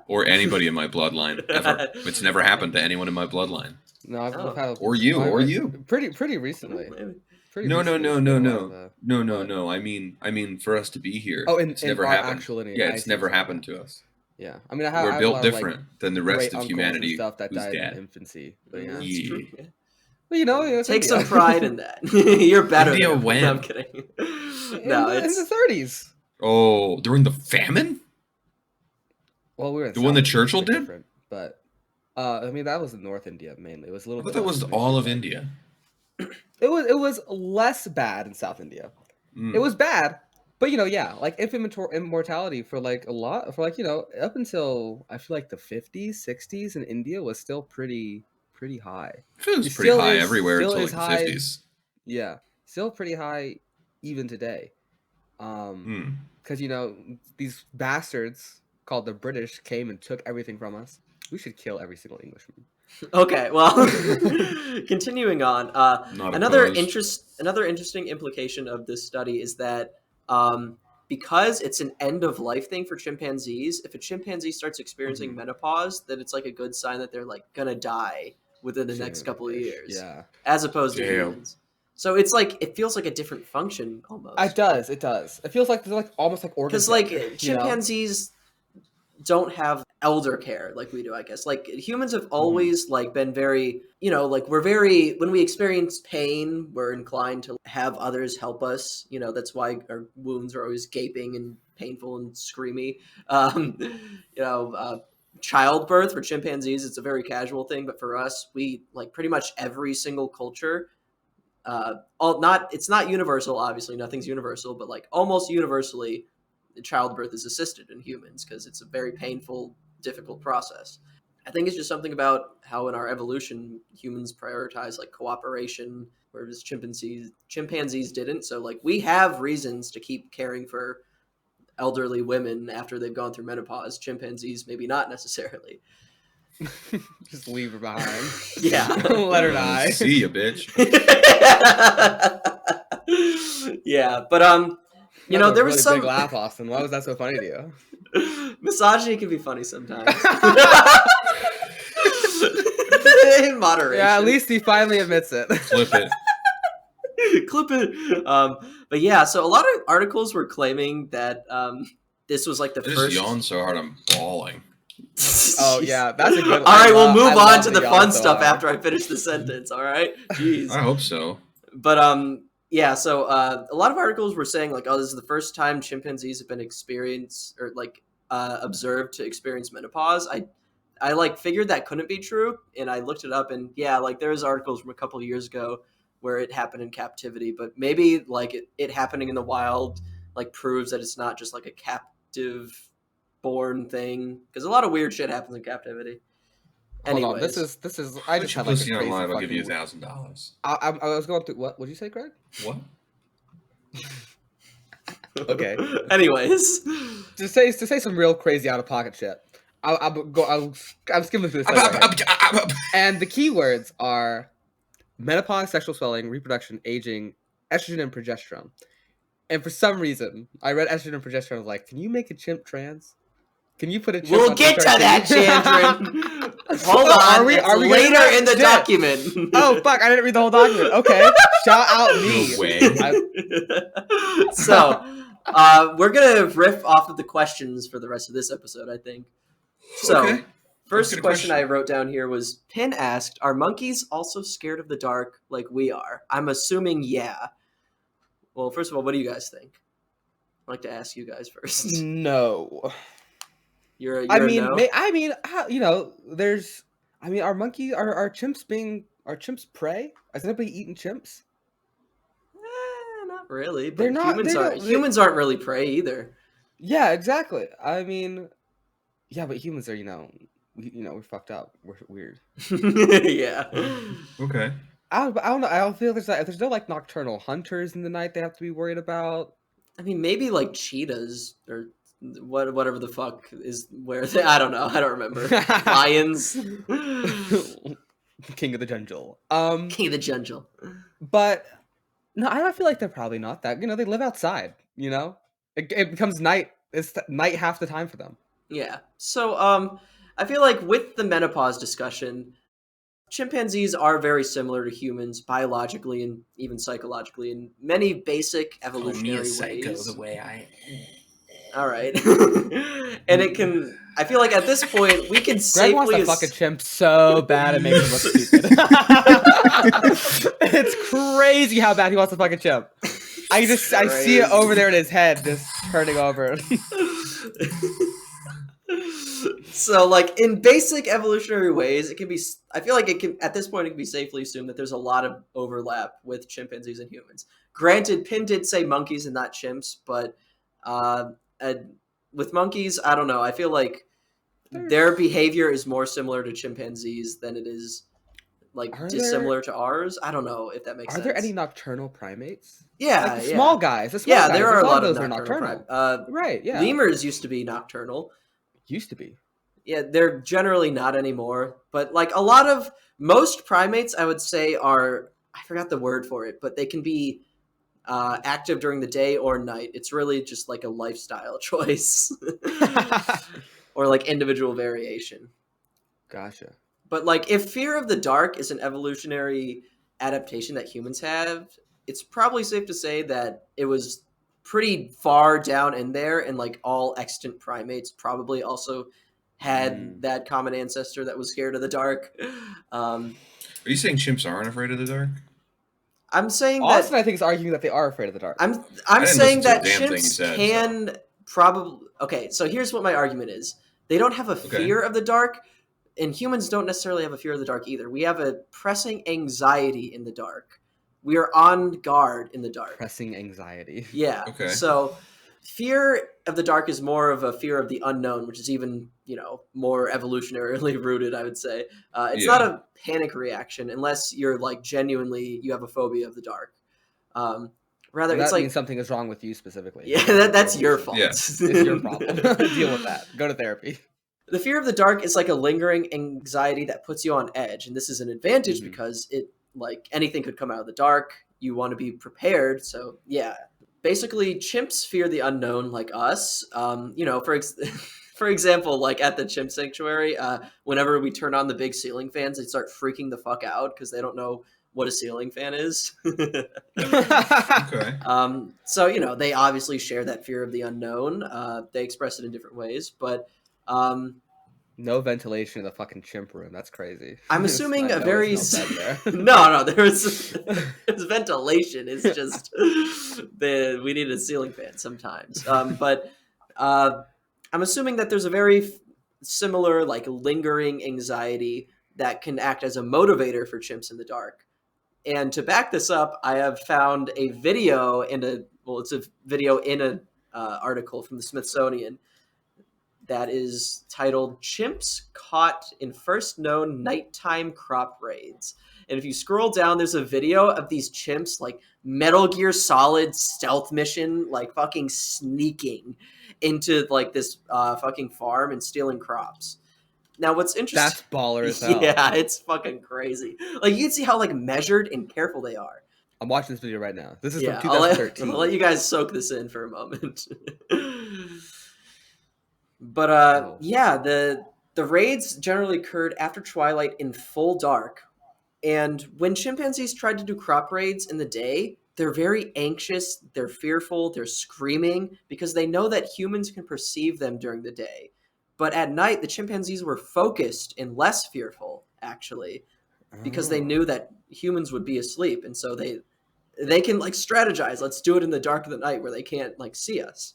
[SPEAKER 5] or anybody in my bloodline ever. It's never happened to anyone in my bloodline.
[SPEAKER 4] No, I've
[SPEAKER 3] oh,
[SPEAKER 4] had
[SPEAKER 5] Or you, or you.
[SPEAKER 4] pretty recently.
[SPEAKER 3] maybe.
[SPEAKER 4] Pretty
[SPEAKER 5] No, no,
[SPEAKER 4] recently,
[SPEAKER 5] no,
[SPEAKER 4] there's been
[SPEAKER 5] no,
[SPEAKER 4] a lot of
[SPEAKER 5] no. No, no,
[SPEAKER 4] what?
[SPEAKER 5] no. I mean for us to be here,
[SPEAKER 4] Oh, in
[SPEAKER 5] it's
[SPEAKER 4] in
[SPEAKER 5] never
[SPEAKER 4] our
[SPEAKER 5] happened.
[SPEAKER 4] actual lineage.
[SPEAKER 5] Yeah,
[SPEAKER 4] I
[SPEAKER 5] it's
[SPEAKER 4] see what
[SPEAKER 5] never
[SPEAKER 4] you're saying. Yeah.
[SPEAKER 5] happened to us.
[SPEAKER 4] Yeah. I mean, I
[SPEAKER 5] We're
[SPEAKER 4] have a
[SPEAKER 5] built
[SPEAKER 4] lot of like
[SPEAKER 5] different than the rest
[SPEAKER 4] great
[SPEAKER 5] of
[SPEAKER 4] uncles and
[SPEAKER 5] humanity
[SPEAKER 4] stuff that
[SPEAKER 5] who's
[SPEAKER 4] died in
[SPEAKER 5] dead.
[SPEAKER 4] infancy. But yeah.
[SPEAKER 3] It's true.
[SPEAKER 5] Yeah.
[SPEAKER 3] Yeah.
[SPEAKER 4] Well, it's
[SPEAKER 3] Take some
[SPEAKER 4] India.
[SPEAKER 3] pride in that. You're better
[SPEAKER 5] India
[SPEAKER 3] than everyone. No, I'm
[SPEAKER 5] when?
[SPEAKER 3] kidding.
[SPEAKER 4] in
[SPEAKER 3] No,
[SPEAKER 4] the
[SPEAKER 3] it's
[SPEAKER 4] 30s.
[SPEAKER 5] Oh, during the famine?
[SPEAKER 4] Well, we were in
[SPEAKER 5] The one that
[SPEAKER 4] South India. It's a
[SPEAKER 5] Churchill
[SPEAKER 4] bit
[SPEAKER 5] did?
[SPEAKER 4] different, but I mean that was in North India mainly. It was a little
[SPEAKER 5] I thought
[SPEAKER 4] bit
[SPEAKER 5] that
[SPEAKER 4] less
[SPEAKER 5] was
[SPEAKER 4] severe,
[SPEAKER 5] all of
[SPEAKER 4] but
[SPEAKER 5] India.
[SPEAKER 4] it was less bad in South India. It
[SPEAKER 5] Mm.
[SPEAKER 4] was bad, but yeah, like infant immortality for like a lot for like up until I feel like the 50s, 60s in India was still pretty high.
[SPEAKER 5] It was
[SPEAKER 4] It
[SPEAKER 5] pretty
[SPEAKER 4] still
[SPEAKER 5] high
[SPEAKER 4] is
[SPEAKER 5] everywhere
[SPEAKER 4] still
[SPEAKER 5] until
[SPEAKER 4] as
[SPEAKER 5] like the
[SPEAKER 4] high as
[SPEAKER 5] 50s.
[SPEAKER 4] yeah, still pretty high even today.
[SPEAKER 5] Mm.
[SPEAKER 4] Because these bastards called the British came and took everything from us. We should kill every single Englishman.
[SPEAKER 3] Okay, well, continuing on.
[SPEAKER 5] Not
[SPEAKER 3] Another
[SPEAKER 5] opposed.
[SPEAKER 3] interesting implication of this study is that because it's an end of life thing for chimpanzees, if a chimpanzee starts experiencing menopause, then it's like a good sign that they're like gonna die within the next couple of
[SPEAKER 4] Soon-ish,
[SPEAKER 3] years,
[SPEAKER 4] yeah.
[SPEAKER 3] as opposed to
[SPEAKER 5] Damn.
[SPEAKER 3] humans. So it's like it feels like a different function almost.
[SPEAKER 4] It does. It does. It feels like they're like almost like organ
[SPEAKER 3] Because like
[SPEAKER 4] failure, you know?
[SPEAKER 3] chimpanzees don't have elder care like we do, I guess. Like humans have
[SPEAKER 4] Mm-hmm.
[SPEAKER 3] always like been very, like we're very, when we experience pain, we're inclined to have others help us. That's why our wounds are always gaping and painful and screamy. um you know Childbirth for chimpanzees, it's a very casual thing, but for us, we like pretty much every single culture, it's not universal, obviously nothing's universal, but like almost universally childbirth is assisted in humans because it's a very painful, difficult process. I think it's just something about how in our evolution humans prioritize like cooperation, whereas chimpanzees didn't. So like we have reasons to keep caring for elderly women after they've gone through menopause. Chimpanzees maybe not necessarily.
[SPEAKER 4] Just leave her behind.
[SPEAKER 3] Yeah.
[SPEAKER 4] Let her die.
[SPEAKER 5] See ya, bitch.
[SPEAKER 3] Yeah, but
[SPEAKER 4] That was a
[SPEAKER 3] there
[SPEAKER 4] really
[SPEAKER 3] was some
[SPEAKER 4] big laugh, Austin. Why was that so funny to you?
[SPEAKER 3] misogyny can be funny sometimes. In moderation.
[SPEAKER 4] Yeah, at least he finally admits it.
[SPEAKER 5] Flip it.
[SPEAKER 3] Clip it. But yeah, so a lot of articles were claiming that this was like the
[SPEAKER 5] I just
[SPEAKER 3] first.
[SPEAKER 5] yawned so hard I'm bawling.
[SPEAKER 4] Oh yeah, that's a good.
[SPEAKER 3] All right, we'll move
[SPEAKER 4] I
[SPEAKER 3] on
[SPEAKER 4] love
[SPEAKER 3] to the
[SPEAKER 4] yawn
[SPEAKER 3] fun
[SPEAKER 4] so
[SPEAKER 3] stuff
[SPEAKER 4] hard.
[SPEAKER 3] after I finish the sentence. All right, jeez.
[SPEAKER 5] I hope so.
[SPEAKER 3] But yeah. So a lot of articles were saying like, oh, this is the first time chimpanzees have been experienced or like observed to experience menopause. I like figured that couldn't be true, and I looked it up, and yeah, like there's articles from a couple of years ago where it happened in captivity, but maybe like it happening in the wild like proves that it's not just like a captive born thing, because a lot of weird shit happens in captivity.
[SPEAKER 4] Hold on,
[SPEAKER 3] Anyways,
[SPEAKER 4] this is. I
[SPEAKER 5] Put
[SPEAKER 4] just
[SPEAKER 5] your
[SPEAKER 4] had like a
[SPEAKER 5] pussy
[SPEAKER 4] crazy
[SPEAKER 5] online, I'll
[SPEAKER 4] fucking.
[SPEAKER 5] give you $1,000.
[SPEAKER 4] I was going through what? What did you say, Greg?
[SPEAKER 5] What?
[SPEAKER 4] Okay.
[SPEAKER 3] Anyways,
[SPEAKER 4] To say some real crazy out of pocket shit. I'm skimming through this. And the keywords are menopause, sexual swelling, reproduction, aging, estrogen, and progesterone. And for some reason, I read estrogen and progesterone. I was like, can you make a chimp trans? Can you put a chimp
[SPEAKER 3] we'll
[SPEAKER 4] on
[SPEAKER 3] get to
[SPEAKER 4] HRT?
[SPEAKER 3] that, Chandran. Hold on,
[SPEAKER 4] Are we
[SPEAKER 3] it's
[SPEAKER 4] getting
[SPEAKER 3] later
[SPEAKER 4] that?
[SPEAKER 3] in the
[SPEAKER 4] Shit.
[SPEAKER 3] document.
[SPEAKER 4] Oh fuck! I didn't read the whole document. Okay, shout out me.
[SPEAKER 5] No way.
[SPEAKER 3] So, we're gonna riff off of the questions for the rest of this episode, I think. So,
[SPEAKER 5] Okay.
[SPEAKER 3] first
[SPEAKER 5] Good
[SPEAKER 3] question I
[SPEAKER 5] question.
[SPEAKER 3] wrote down here was Pin asked, "Are monkeys also scared of the dark like we are?" I'm assuming yeah. Well, first of all, what do you guys think? I'd like to ask you guys first.
[SPEAKER 4] No.
[SPEAKER 3] You're
[SPEAKER 4] I
[SPEAKER 3] a
[SPEAKER 4] mean,
[SPEAKER 3] no.
[SPEAKER 4] there's. I mean, are chimps prey? Is anybody eating chimps?
[SPEAKER 3] Not really,
[SPEAKER 4] They're
[SPEAKER 3] but
[SPEAKER 4] not.
[SPEAKER 3] humans aren't really prey either.
[SPEAKER 4] Yeah, exactly. I mean, yeah, but humans are, we're fucked up. We're weird.
[SPEAKER 3] Yeah.
[SPEAKER 5] Okay.
[SPEAKER 4] I don't know. I don't feel there's no like nocturnal hunters in the night they have to be worried about.
[SPEAKER 3] I mean, maybe like cheetahs or whatever the fuck is where they, I don't know. I don't remember. Lions.
[SPEAKER 4] King of the jungle.
[SPEAKER 3] King of the jungle.
[SPEAKER 4] But no, I don't feel like they're probably not that. They live outside. It becomes night. It's night half the time for them.
[SPEAKER 3] Yeah. So I feel like with the menopause discussion, chimpanzees are very similar to humans biologically and even psychologically in many basic evolutionary ways.
[SPEAKER 5] way I am.
[SPEAKER 3] All right. And it can, I feel like at this point we can
[SPEAKER 4] Greg
[SPEAKER 3] safely
[SPEAKER 4] wants to fuck a chimp so bad it makes him look stupid. It's crazy how bad he wants to fuck a chimp. I see it over there in his head, just turning over.
[SPEAKER 3] So, like, in basic evolutionary ways, it can be, I feel like it can, at this point, it can be safely assumed that there's a lot of overlap with chimpanzees and humans. Granted, Pin did say monkeys and not chimps, but with monkeys, I don't know. I feel like their behavior is more similar to chimpanzees than it is, like, dissimilar to ours. I don't know if that makes sense.
[SPEAKER 4] Are there any nocturnal primates?
[SPEAKER 3] Yeah,
[SPEAKER 4] like the small guys.
[SPEAKER 3] There are a lot of
[SPEAKER 4] those
[SPEAKER 3] nocturnal.
[SPEAKER 4] Right, yeah.
[SPEAKER 3] Lemurs used to be nocturnal.
[SPEAKER 4] Used to be.
[SPEAKER 3] Yeah, they're generally not anymore. But like a lot of most primates, I would say are I forgot the word for it, but they can be active during the day or night. It's really just like a lifestyle choice or like individual variation.
[SPEAKER 4] Gotcha.
[SPEAKER 3] But like if fear of the dark is an evolutionary adaptation that humans have, it's probably safe to say that it was pretty far down in there, and like all extant primates probably also had
[SPEAKER 4] Mm.
[SPEAKER 3] that common ancestor that was scared of the dark. Um,
[SPEAKER 5] Are you saying chimps aren't afraid of the dark?
[SPEAKER 3] I'm saying
[SPEAKER 4] Austin,
[SPEAKER 3] that
[SPEAKER 4] I think, is arguing that they are afraid of the dark.
[SPEAKER 3] I'm
[SPEAKER 5] I didn't listen
[SPEAKER 3] saying
[SPEAKER 5] to a
[SPEAKER 3] that
[SPEAKER 5] damn thing you
[SPEAKER 3] chimps
[SPEAKER 5] said. So.
[SPEAKER 3] can probably okay. So here's what my argument is: they don't have a
[SPEAKER 5] Okay.
[SPEAKER 3] fear of the dark, and humans don't necessarily have a fear of the dark either. We have a pressing anxiety in the dark. We are on guard in the dark.
[SPEAKER 4] Pressing anxiety.
[SPEAKER 3] Yeah.
[SPEAKER 5] Okay.
[SPEAKER 3] So fear of the dark is more of a fear of the unknown, which is even more evolutionarily rooted. I would say it's not
[SPEAKER 5] Yeah.
[SPEAKER 3] a panic reaction unless you're like genuinely you have a phobia of the dark. Um, Rather,
[SPEAKER 4] And
[SPEAKER 3] it's
[SPEAKER 4] that means
[SPEAKER 3] like
[SPEAKER 4] something is wrong with you specifically.
[SPEAKER 3] yeah,
[SPEAKER 4] You have
[SPEAKER 3] that's
[SPEAKER 4] an
[SPEAKER 3] your
[SPEAKER 4] issue.
[SPEAKER 3] fault.
[SPEAKER 5] Yeah.
[SPEAKER 4] It's your problem. Deal with that. Go to therapy.
[SPEAKER 3] The fear of the dark is like a lingering anxiety that puts you on edge, and this is an advantage
[SPEAKER 4] Mhm.
[SPEAKER 3] because it like anything could come out of the dark. You want to be prepared, so yeah. Basically, chimps fear the unknown like us. For example, like at the chimp sanctuary, whenever we turn on the big ceiling fans, they start freaking the fuck out because they don't know what a ceiling fan is.
[SPEAKER 5] Okay.
[SPEAKER 3] So they obviously share that fear of the unknown. They express it in different ways, but
[SPEAKER 4] No ventilation in the fucking chimp room. That's crazy.
[SPEAKER 3] I'm assuming
[SPEAKER 4] I
[SPEAKER 3] a
[SPEAKER 4] know it
[SPEAKER 3] very
[SPEAKER 4] smells bad there.
[SPEAKER 3] no, there's ventilation. It's just we need a ceiling fan sometimes. But I'm assuming that there's a very similar like lingering anxiety that can act as a motivator for chimps in the dark. And to back this up, I have found a video it's a video in an article from the Smithsonian that is titled "Chimps Caught in First Known Nighttime Crop Raids." And if you scroll down, there's a video of these chimps like Metal Gear Solid stealth mission, like fucking sneaking into like this fucking farm and stealing crops. Now, what's interesting?
[SPEAKER 4] That's baller as hell.
[SPEAKER 3] Yeah, it's fucking crazy. Like you can see how like measured and careful they are.
[SPEAKER 4] I'm watching this video right now. This is
[SPEAKER 3] Yeah,
[SPEAKER 4] from
[SPEAKER 3] I'll
[SPEAKER 4] 2013.
[SPEAKER 3] let you guys soak this in for a moment. But
[SPEAKER 4] Oh.
[SPEAKER 3] yeah, the raids generally occurred after twilight in full dark. And when chimpanzees tried to do crop raids in the day, they're very anxious, they're fearful, they're screaming because they know that humans can perceive them during the day. But at night, the chimpanzees were focused and less fearful, actually, because they
[SPEAKER 4] Oh.
[SPEAKER 3] knew that humans would be asleep, and so they can like strategize. Let's do it in the dark of the night where they can't like see us.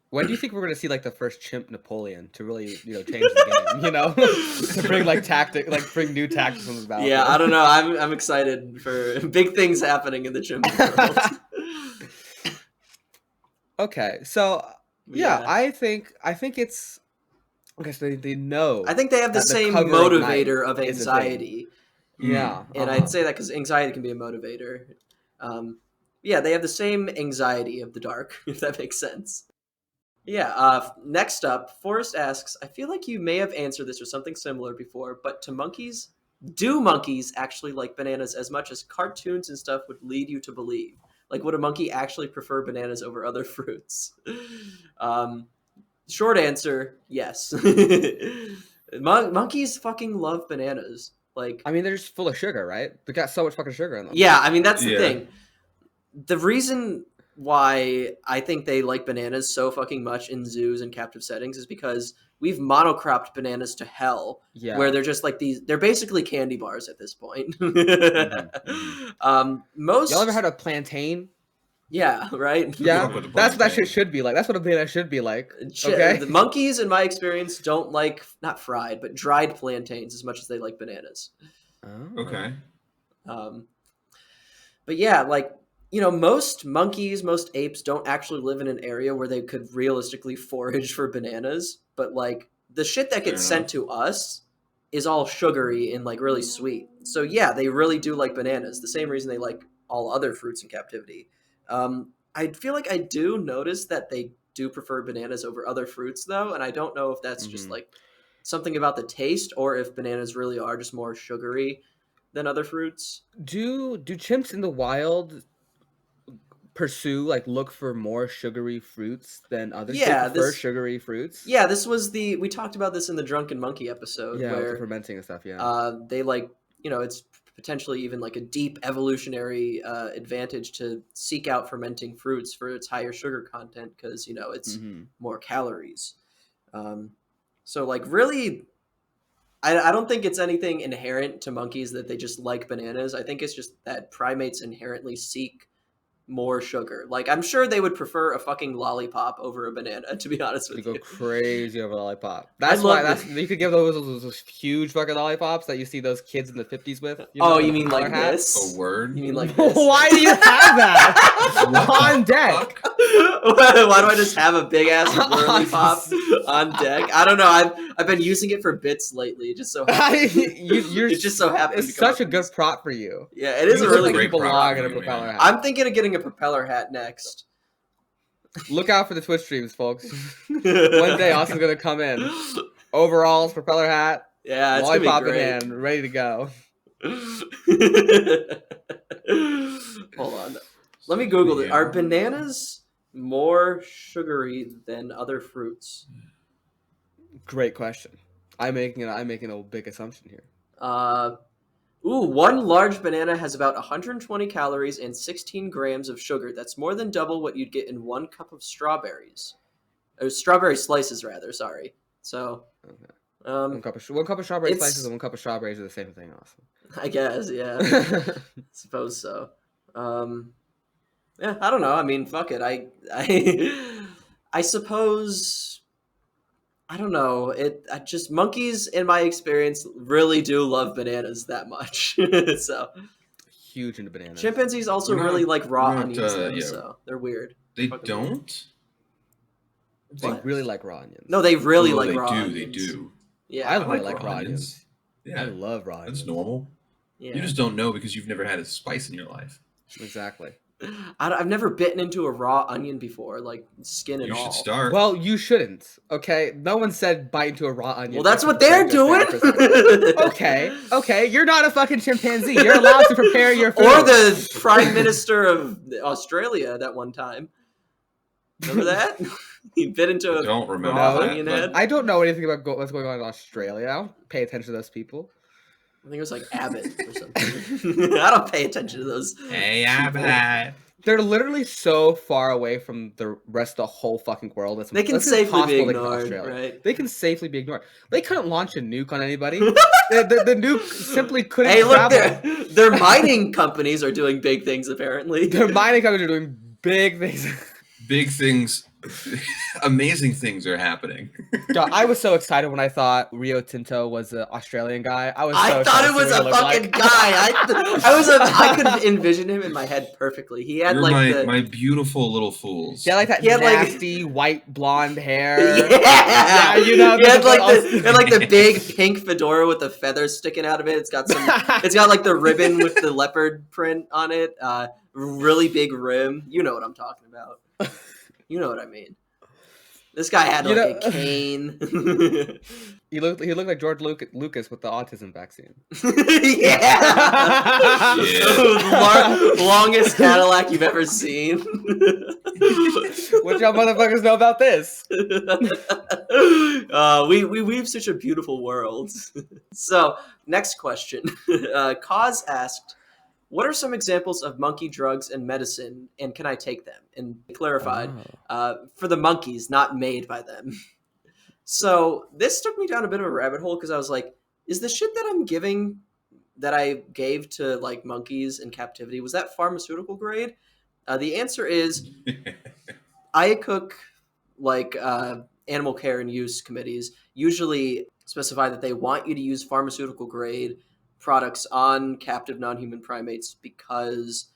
[SPEAKER 4] When do you think we're gonna see like the first chimp Napoleon to really, change the game? To bring bring new tactics on the battlefield.
[SPEAKER 3] Yeah, I don't know. I'm excited for big things happening in the chimp world.
[SPEAKER 4] Okay, so yeah, I think it's okay. So they know.
[SPEAKER 3] I think they have the
[SPEAKER 4] that
[SPEAKER 3] same
[SPEAKER 4] cover of night
[SPEAKER 3] motivator of
[SPEAKER 4] is a thing.
[SPEAKER 3] anxiety.
[SPEAKER 4] Yeah,
[SPEAKER 3] And I'd say that because anxiety can be a motivator. Yeah, they have the same anxiety of the dark, if that makes sense. Yeah, next up, Forrest asks, I feel like you may have answered this or something similar before, but do monkeys actually like bananas as much as cartoons and stuff would lead you to believe? Like, would a monkey actually prefer bananas over other fruits? Short answer, yes. Monkeys fucking love bananas. Like,
[SPEAKER 4] I mean, they're just full of sugar, right? They got so much fucking sugar in them.
[SPEAKER 3] yeah, I mean, that's the
[SPEAKER 5] Yeah.
[SPEAKER 3] thing. The reason why I think they like bananas so fucking much in zoos and captive settings is because we've monocropped bananas to hell,
[SPEAKER 4] Yeah.
[SPEAKER 3] where they're just like they're basically candy bars at this point. Most
[SPEAKER 4] Y'all ever had a plantain?
[SPEAKER 3] yeah, right?
[SPEAKER 4] Yeah,
[SPEAKER 5] Fuck with the
[SPEAKER 4] that's what that
[SPEAKER 5] plantain.
[SPEAKER 4] shit should be like. That's what a banana should be like. Okay.
[SPEAKER 3] The monkeys, in my experience, don't like not fried but dried plantains as much as they like bananas.
[SPEAKER 4] Oh.
[SPEAKER 5] Okay.
[SPEAKER 3] But yeah, like most monkeys, most apes don't actually live in an area where they could realistically forage for bananas. But like the shit that gets
[SPEAKER 5] Fair
[SPEAKER 3] sent to us is all sugary and like really sweet. So yeah, they really do like bananas. The same reason they like all other fruits in captivity. I feel like I do notice that they do prefer bananas over other fruits though, and I don't know if that's just
[SPEAKER 4] Mhm.
[SPEAKER 3] like something about the taste, or if bananas really are just more sugary than other fruits.
[SPEAKER 4] Do chimps in the wild pursue, like, look for more sugary fruits than others? They
[SPEAKER 3] Yeah,
[SPEAKER 4] prefer
[SPEAKER 3] this
[SPEAKER 4] sugary fruits?
[SPEAKER 3] this was we talked about this in the Drunken Monkey episode
[SPEAKER 4] Yeah, with the
[SPEAKER 3] where
[SPEAKER 4] fermenting and stuff, yeah.
[SPEAKER 3] they like, it's potentially even like a deep evolutionary advantage to seek out fermenting fruits for its higher sugar content because it's
[SPEAKER 4] Mhm.
[SPEAKER 3] more calories. So like really, I don't think it's anything inherent to monkeys that they just like bananas. I think it's just that primates inherently seek more sugar. Like I'm sure they would prefer a fucking lollipop over a banana, to be honest
[SPEAKER 4] To
[SPEAKER 3] with
[SPEAKER 4] go
[SPEAKER 3] you.
[SPEAKER 4] crazy over lollipop.
[SPEAKER 3] I
[SPEAKER 4] That's why
[SPEAKER 3] love
[SPEAKER 4] that's
[SPEAKER 3] it.
[SPEAKER 4] you could give those huge fucking lollipops that you see those kids in the 50s with,
[SPEAKER 3] Oh,
[SPEAKER 4] in
[SPEAKER 3] you
[SPEAKER 4] the
[SPEAKER 3] mean
[SPEAKER 4] propeller
[SPEAKER 3] like
[SPEAKER 4] hat.
[SPEAKER 3] this?
[SPEAKER 5] A word?
[SPEAKER 3] You mean like this?
[SPEAKER 4] Why do you have that
[SPEAKER 5] What the
[SPEAKER 4] on deck?
[SPEAKER 5] fuck?
[SPEAKER 3] Why do I just have a big ass whirly pop
[SPEAKER 4] On-
[SPEAKER 3] on deck? I don't know. I've been using it for bits lately. It just so happened. It just so happened
[SPEAKER 4] It's
[SPEAKER 3] to come
[SPEAKER 4] such
[SPEAKER 3] up
[SPEAKER 4] a
[SPEAKER 3] in
[SPEAKER 4] good
[SPEAKER 3] this.
[SPEAKER 4] prop for you.
[SPEAKER 3] Yeah, it is
[SPEAKER 4] You
[SPEAKER 3] a
[SPEAKER 4] look
[SPEAKER 3] really
[SPEAKER 4] like
[SPEAKER 3] good
[SPEAKER 4] you
[SPEAKER 5] great prop
[SPEAKER 4] belong
[SPEAKER 5] for
[SPEAKER 4] in a
[SPEAKER 5] you,
[SPEAKER 4] propeller
[SPEAKER 5] man.
[SPEAKER 4] hat.
[SPEAKER 3] I'm thinking of getting a propeller hat next.
[SPEAKER 4] Look out for the Twitch streams, folks. One day Austin's gonna come in. Overalls, propeller hat,
[SPEAKER 3] Yeah, it's gonna be
[SPEAKER 4] lollipop in
[SPEAKER 3] great.
[SPEAKER 4] hand, ready to go.
[SPEAKER 3] Hold on. Let me Google it. Are bananas more sugary than other fruits?
[SPEAKER 4] Great question. I'm making a big assumption here.
[SPEAKER 3] One large banana has about 120 calories and 16 grams of sugar. That's more than double what you'd get in 1 cup of strawberries. Or strawberry slices, rather. Sorry. So,
[SPEAKER 4] Okay.
[SPEAKER 3] um,
[SPEAKER 4] One cup of strawberry slices
[SPEAKER 3] it's
[SPEAKER 4] and 1 cup of strawberries are the same thing, Austin.
[SPEAKER 3] I guess, yeah, suppose so. Yeah, I don't know. I mean, fuck it. I suppose. I don't know. I just monkeys, in my experience, really do love bananas that much. So
[SPEAKER 4] Huge into bananas.
[SPEAKER 3] chimpanzees also
[SPEAKER 5] We're not-
[SPEAKER 3] really like raw
[SPEAKER 5] we're not,
[SPEAKER 3] onions, though.
[SPEAKER 5] yeah.
[SPEAKER 3] So they're weird.
[SPEAKER 5] They
[SPEAKER 3] Fucking weird.
[SPEAKER 5] don't?
[SPEAKER 4] They
[SPEAKER 3] What?
[SPEAKER 4] really like raw onions.
[SPEAKER 3] No, they really
[SPEAKER 5] Oh,
[SPEAKER 3] like
[SPEAKER 5] they
[SPEAKER 3] raw
[SPEAKER 5] do.
[SPEAKER 3] onions.
[SPEAKER 5] They do.
[SPEAKER 3] Yeah,
[SPEAKER 4] I
[SPEAKER 5] I
[SPEAKER 4] like raw onions.
[SPEAKER 5] Yeah,
[SPEAKER 4] I love raw onions.
[SPEAKER 5] that's normal.
[SPEAKER 3] yeah.
[SPEAKER 5] You just don't know because you've never had a spice in your life.
[SPEAKER 4] Exactly.
[SPEAKER 3] I've never bitten into a raw onion before, like skin and
[SPEAKER 5] You
[SPEAKER 3] all.
[SPEAKER 5] should start.
[SPEAKER 4] Well, you shouldn't. Okay, no one said bite into a raw onion.
[SPEAKER 3] Well, that's
[SPEAKER 4] if
[SPEAKER 3] what
[SPEAKER 4] you're
[SPEAKER 3] they're
[SPEAKER 4] preparing to
[SPEAKER 3] doing.
[SPEAKER 4] stand for something. Okay. You're not a fucking chimpanzee. You're allowed to prepare your food.
[SPEAKER 3] Or the Prime Minister of Australia that one time. Remember that? He bit into
[SPEAKER 5] I
[SPEAKER 3] a
[SPEAKER 5] don't remember
[SPEAKER 3] raw
[SPEAKER 5] that,
[SPEAKER 3] onion
[SPEAKER 5] but-
[SPEAKER 3] head.
[SPEAKER 4] I don't know anything about what's going on in Australia. I don't pay attention to those people.
[SPEAKER 3] I think it was like Abbott or something. I don't pay attention to those.
[SPEAKER 5] Hey, Abbott.
[SPEAKER 4] They're literally so far away from the rest of the whole fucking world.
[SPEAKER 3] They can
[SPEAKER 4] it's
[SPEAKER 3] safely be
[SPEAKER 4] impossible to get to
[SPEAKER 3] ignored,
[SPEAKER 4] Australia.
[SPEAKER 3] right?
[SPEAKER 4] They can safely be ignored. They couldn't launch a nuke on anybody. the nuke simply couldn't
[SPEAKER 3] Hey, look,
[SPEAKER 4] travel.
[SPEAKER 3] their mining companies are doing big things apparently.
[SPEAKER 4] Their mining companies are doing big things.
[SPEAKER 5] Big things, amazing things are happening.
[SPEAKER 4] God, I was so excited when I thought Rio Tinto was an Australian guy. I
[SPEAKER 3] thought it was a fucking guy. I could envision him in my head perfectly. He had
[SPEAKER 5] You're
[SPEAKER 3] like
[SPEAKER 5] my beautiful little fools.
[SPEAKER 4] Yeah, like that
[SPEAKER 3] He had, like-
[SPEAKER 4] nasty white blonde hair.
[SPEAKER 3] Yeah,
[SPEAKER 4] you know,
[SPEAKER 3] He had
[SPEAKER 4] the-
[SPEAKER 3] he had like the big pink fedora with the feathers sticking out of it. It's got like the ribbon with the leopard print on it. Really big rim. You know what I'm talking about. You know what I mean. This guy had
[SPEAKER 4] You
[SPEAKER 3] like
[SPEAKER 4] know-
[SPEAKER 3] a cane.
[SPEAKER 4] He looked like George Lucas with the autism vaccine.
[SPEAKER 3] Yeah.
[SPEAKER 5] Yeah.
[SPEAKER 3] Longest Cadillac you've ever seen.
[SPEAKER 4] What y'all motherfuckers know about this?
[SPEAKER 3] We weave such a beautiful world. So, next question. Cause asked, what are some examples of monkey drugs and medicine, and can I take them? And clarified, for the monkeys, not made by them. So this took me down a bit of a rabbit hole because I was like, is the shit that I gave to like monkeys in captivity, was that pharmaceutical grade? The answer is I cook like animal care and use committees usually specify that they want you to use pharmaceutical grade products on captive non-human primates because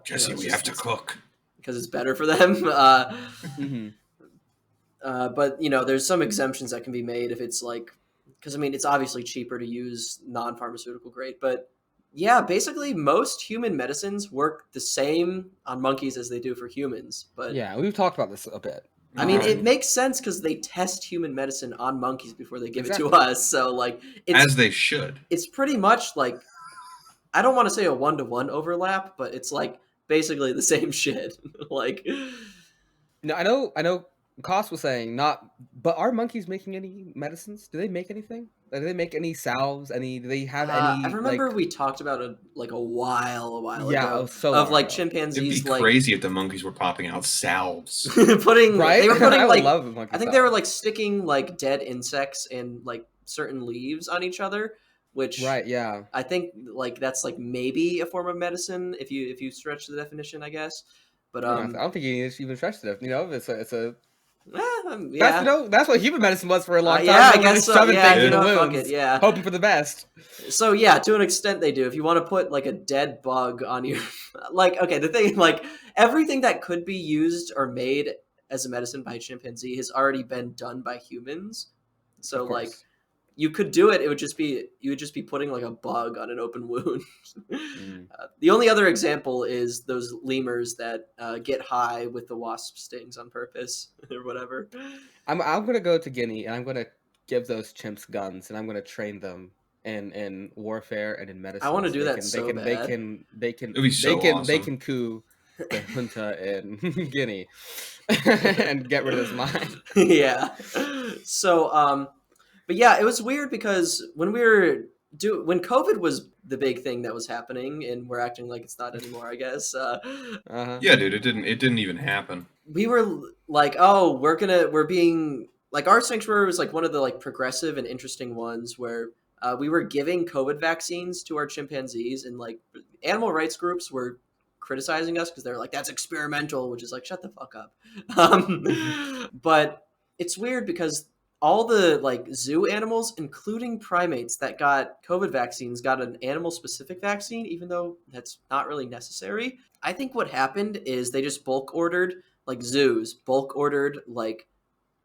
[SPEAKER 5] Jesse, we have to cook.
[SPEAKER 3] because it's better for them.
[SPEAKER 4] Mhm.
[SPEAKER 3] But there's some exemptions that can be made if it's like, because I mean it's obviously cheaper to use non-pharmaceutical grade, but yeah, basically most human medicines work the same on monkeys as they do for humans. But
[SPEAKER 4] Yeah, we've talked about this a bit.
[SPEAKER 3] I mean,
[SPEAKER 4] Um,
[SPEAKER 3] it makes sense because they test human medicine on monkeys before they give it
[SPEAKER 4] Exactly.
[SPEAKER 3] to us. So, like,
[SPEAKER 5] As they should.
[SPEAKER 3] it's pretty much like, I don't want to say a 1-to-1 overlap, but it's like basically the same shit. Like,
[SPEAKER 4] No, I know. Koss was saying not, but are monkeys making any medicines? Do they make anything? Like, do they make any salves? Any? Do they have
[SPEAKER 3] I
[SPEAKER 4] any
[SPEAKER 3] remember
[SPEAKER 4] like?
[SPEAKER 3] we talked about it like a while
[SPEAKER 4] Yeah,
[SPEAKER 3] ago
[SPEAKER 4] oh, so
[SPEAKER 3] of
[SPEAKER 4] long
[SPEAKER 3] like
[SPEAKER 4] ago.
[SPEAKER 5] It'd be
[SPEAKER 3] chimpanzees like
[SPEAKER 5] crazy if the monkeys were popping out salves.
[SPEAKER 3] putting
[SPEAKER 4] Right?
[SPEAKER 3] they were putting
[SPEAKER 4] I would
[SPEAKER 3] like
[SPEAKER 4] love a monkey
[SPEAKER 3] I think they were
[SPEAKER 4] salve.
[SPEAKER 3] like sticking like dead insects and like certain leaves on each other, which
[SPEAKER 4] Right? Yeah.
[SPEAKER 3] I think like that's like maybe a form of medicine if you stretch the definition, I guess. But
[SPEAKER 4] I don't think you need to even stretch it. You know, it's a that's
[SPEAKER 3] yeah.
[SPEAKER 4] that's what human medicine was for a long time.
[SPEAKER 3] Yeah, I
[SPEAKER 4] We're literally
[SPEAKER 3] guess so.
[SPEAKER 4] shoving
[SPEAKER 3] Yeah,
[SPEAKER 4] things
[SPEAKER 3] you
[SPEAKER 4] into
[SPEAKER 3] know what? Fuck it.
[SPEAKER 4] wounds,
[SPEAKER 3] Yeah.
[SPEAKER 4] hoping for the best.
[SPEAKER 3] So yeah, to an extent they do. If you want to put like a dead bug on your like okay, the thing like everything that could be used or made as a medicine by a chimpanzee has already been done by humans.
[SPEAKER 4] Of
[SPEAKER 3] So like
[SPEAKER 4] course.
[SPEAKER 3] you could do it, it would just be you would just be putting like a bug on an open wound.
[SPEAKER 4] Mm.
[SPEAKER 3] The only other example is those lemurs that get high with the wasp stings on purpose or whatever.
[SPEAKER 4] I'm gonna go to Guinea and I'm gonna give those chimps guns and I'm gonna train them in warfare and in
[SPEAKER 3] I
[SPEAKER 4] medicine
[SPEAKER 3] want to
[SPEAKER 4] so
[SPEAKER 3] do that so bad.
[SPEAKER 5] It'd be so
[SPEAKER 4] they
[SPEAKER 5] awesome.
[SPEAKER 4] can coup the junta in Guinea and get rid of this mine.
[SPEAKER 3] Yeah. So, but yeah, it was weird because when we were when COVID was the big thing that was happening, and we're acting like it's not anymore, I guess.
[SPEAKER 4] Uh-huh.
[SPEAKER 5] Yeah, dude, it didn't even happen.
[SPEAKER 3] We were like, oh, we're being like our sanctuary was like one of the like progressive and interesting ones where we were giving COVID vaccines to our chimpanzees, and like animal rights groups were criticizing us because they're like that's experimental, which is like shut the fuck up. But it's weird because all the like zoo animals, including primates that got COVID vaccines, got an animal specific vaccine, even though that's not really necessary. I think what happened is they just bulk ordered like zoos bulk ordered like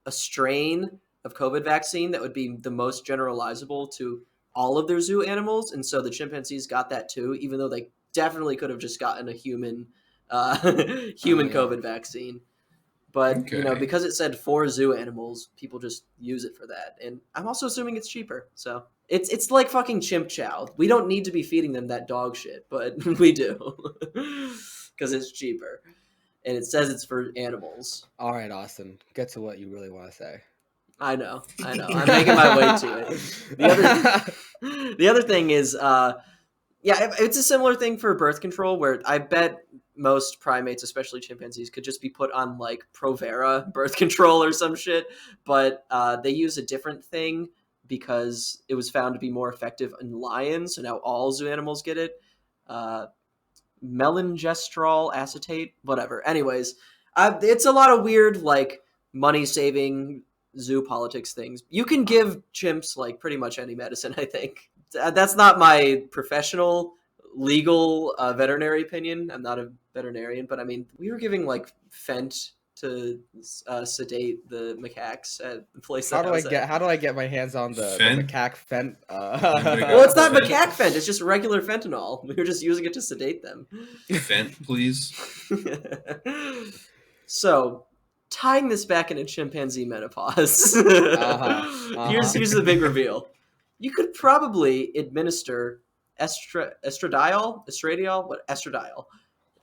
[SPEAKER 3] a strain of COVID vaccine that would be the most generalizable to all of their zoo animals, and so the chimpanzees got that too, even though they definitely could have just gotten a human
[SPEAKER 4] Oh
[SPEAKER 3] human
[SPEAKER 4] yeah.
[SPEAKER 3] COVID vaccine. But you know,
[SPEAKER 5] Okay.
[SPEAKER 3] because it said for zoo animals, people just use it for that, and I'm also assuming it's cheaper. So it's like fucking chimp chow. We don't need to be feeding them that dog shit, but we do because it's cheaper and it says it's for animals.
[SPEAKER 4] All right, Austin. Get to what you really want to say.
[SPEAKER 3] I know. I'm making my way to it. The other thing is, yeah, it's a similar thing for birth control where I bet most primates, especially chimpanzees, could just be put on like Provera birth control or some shit, but they use a different thing because it was found to be more effective in lions. So now all zoo animals get it. Uh, melangestrol acetate, whatever. Anyways, it's a lot of weird like money saving zoo politics things. You can give chimps like pretty much any medicine. I think that's not my professional legal veterinary opinion. I'm not a veterinarian, but I mean we were giving like Fent to sedate the macaques at the place that I was at.
[SPEAKER 4] How do I get my hands on the
[SPEAKER 5] Fen?
[SPEAKER 4] macaque fent?
[SPEAKER 5] Anybody
[SPEAKER 3] Well,
[SPEAKER 5] got
[SPEAKER 3] it's not
[SPEAKER 5] Fent?
[SPEAKER 3] macaque Fent. It's just regular fentanyl. We were just using it to sedate them.
[SPEAKER 5] Fent, please.
[SPEAKER 3] So, tying this back into chimpanzee menopause,
[SPEAKER 4] Uh-huh.
[SPEAKER 3] here's the big reveal. You could probably administer estradiol,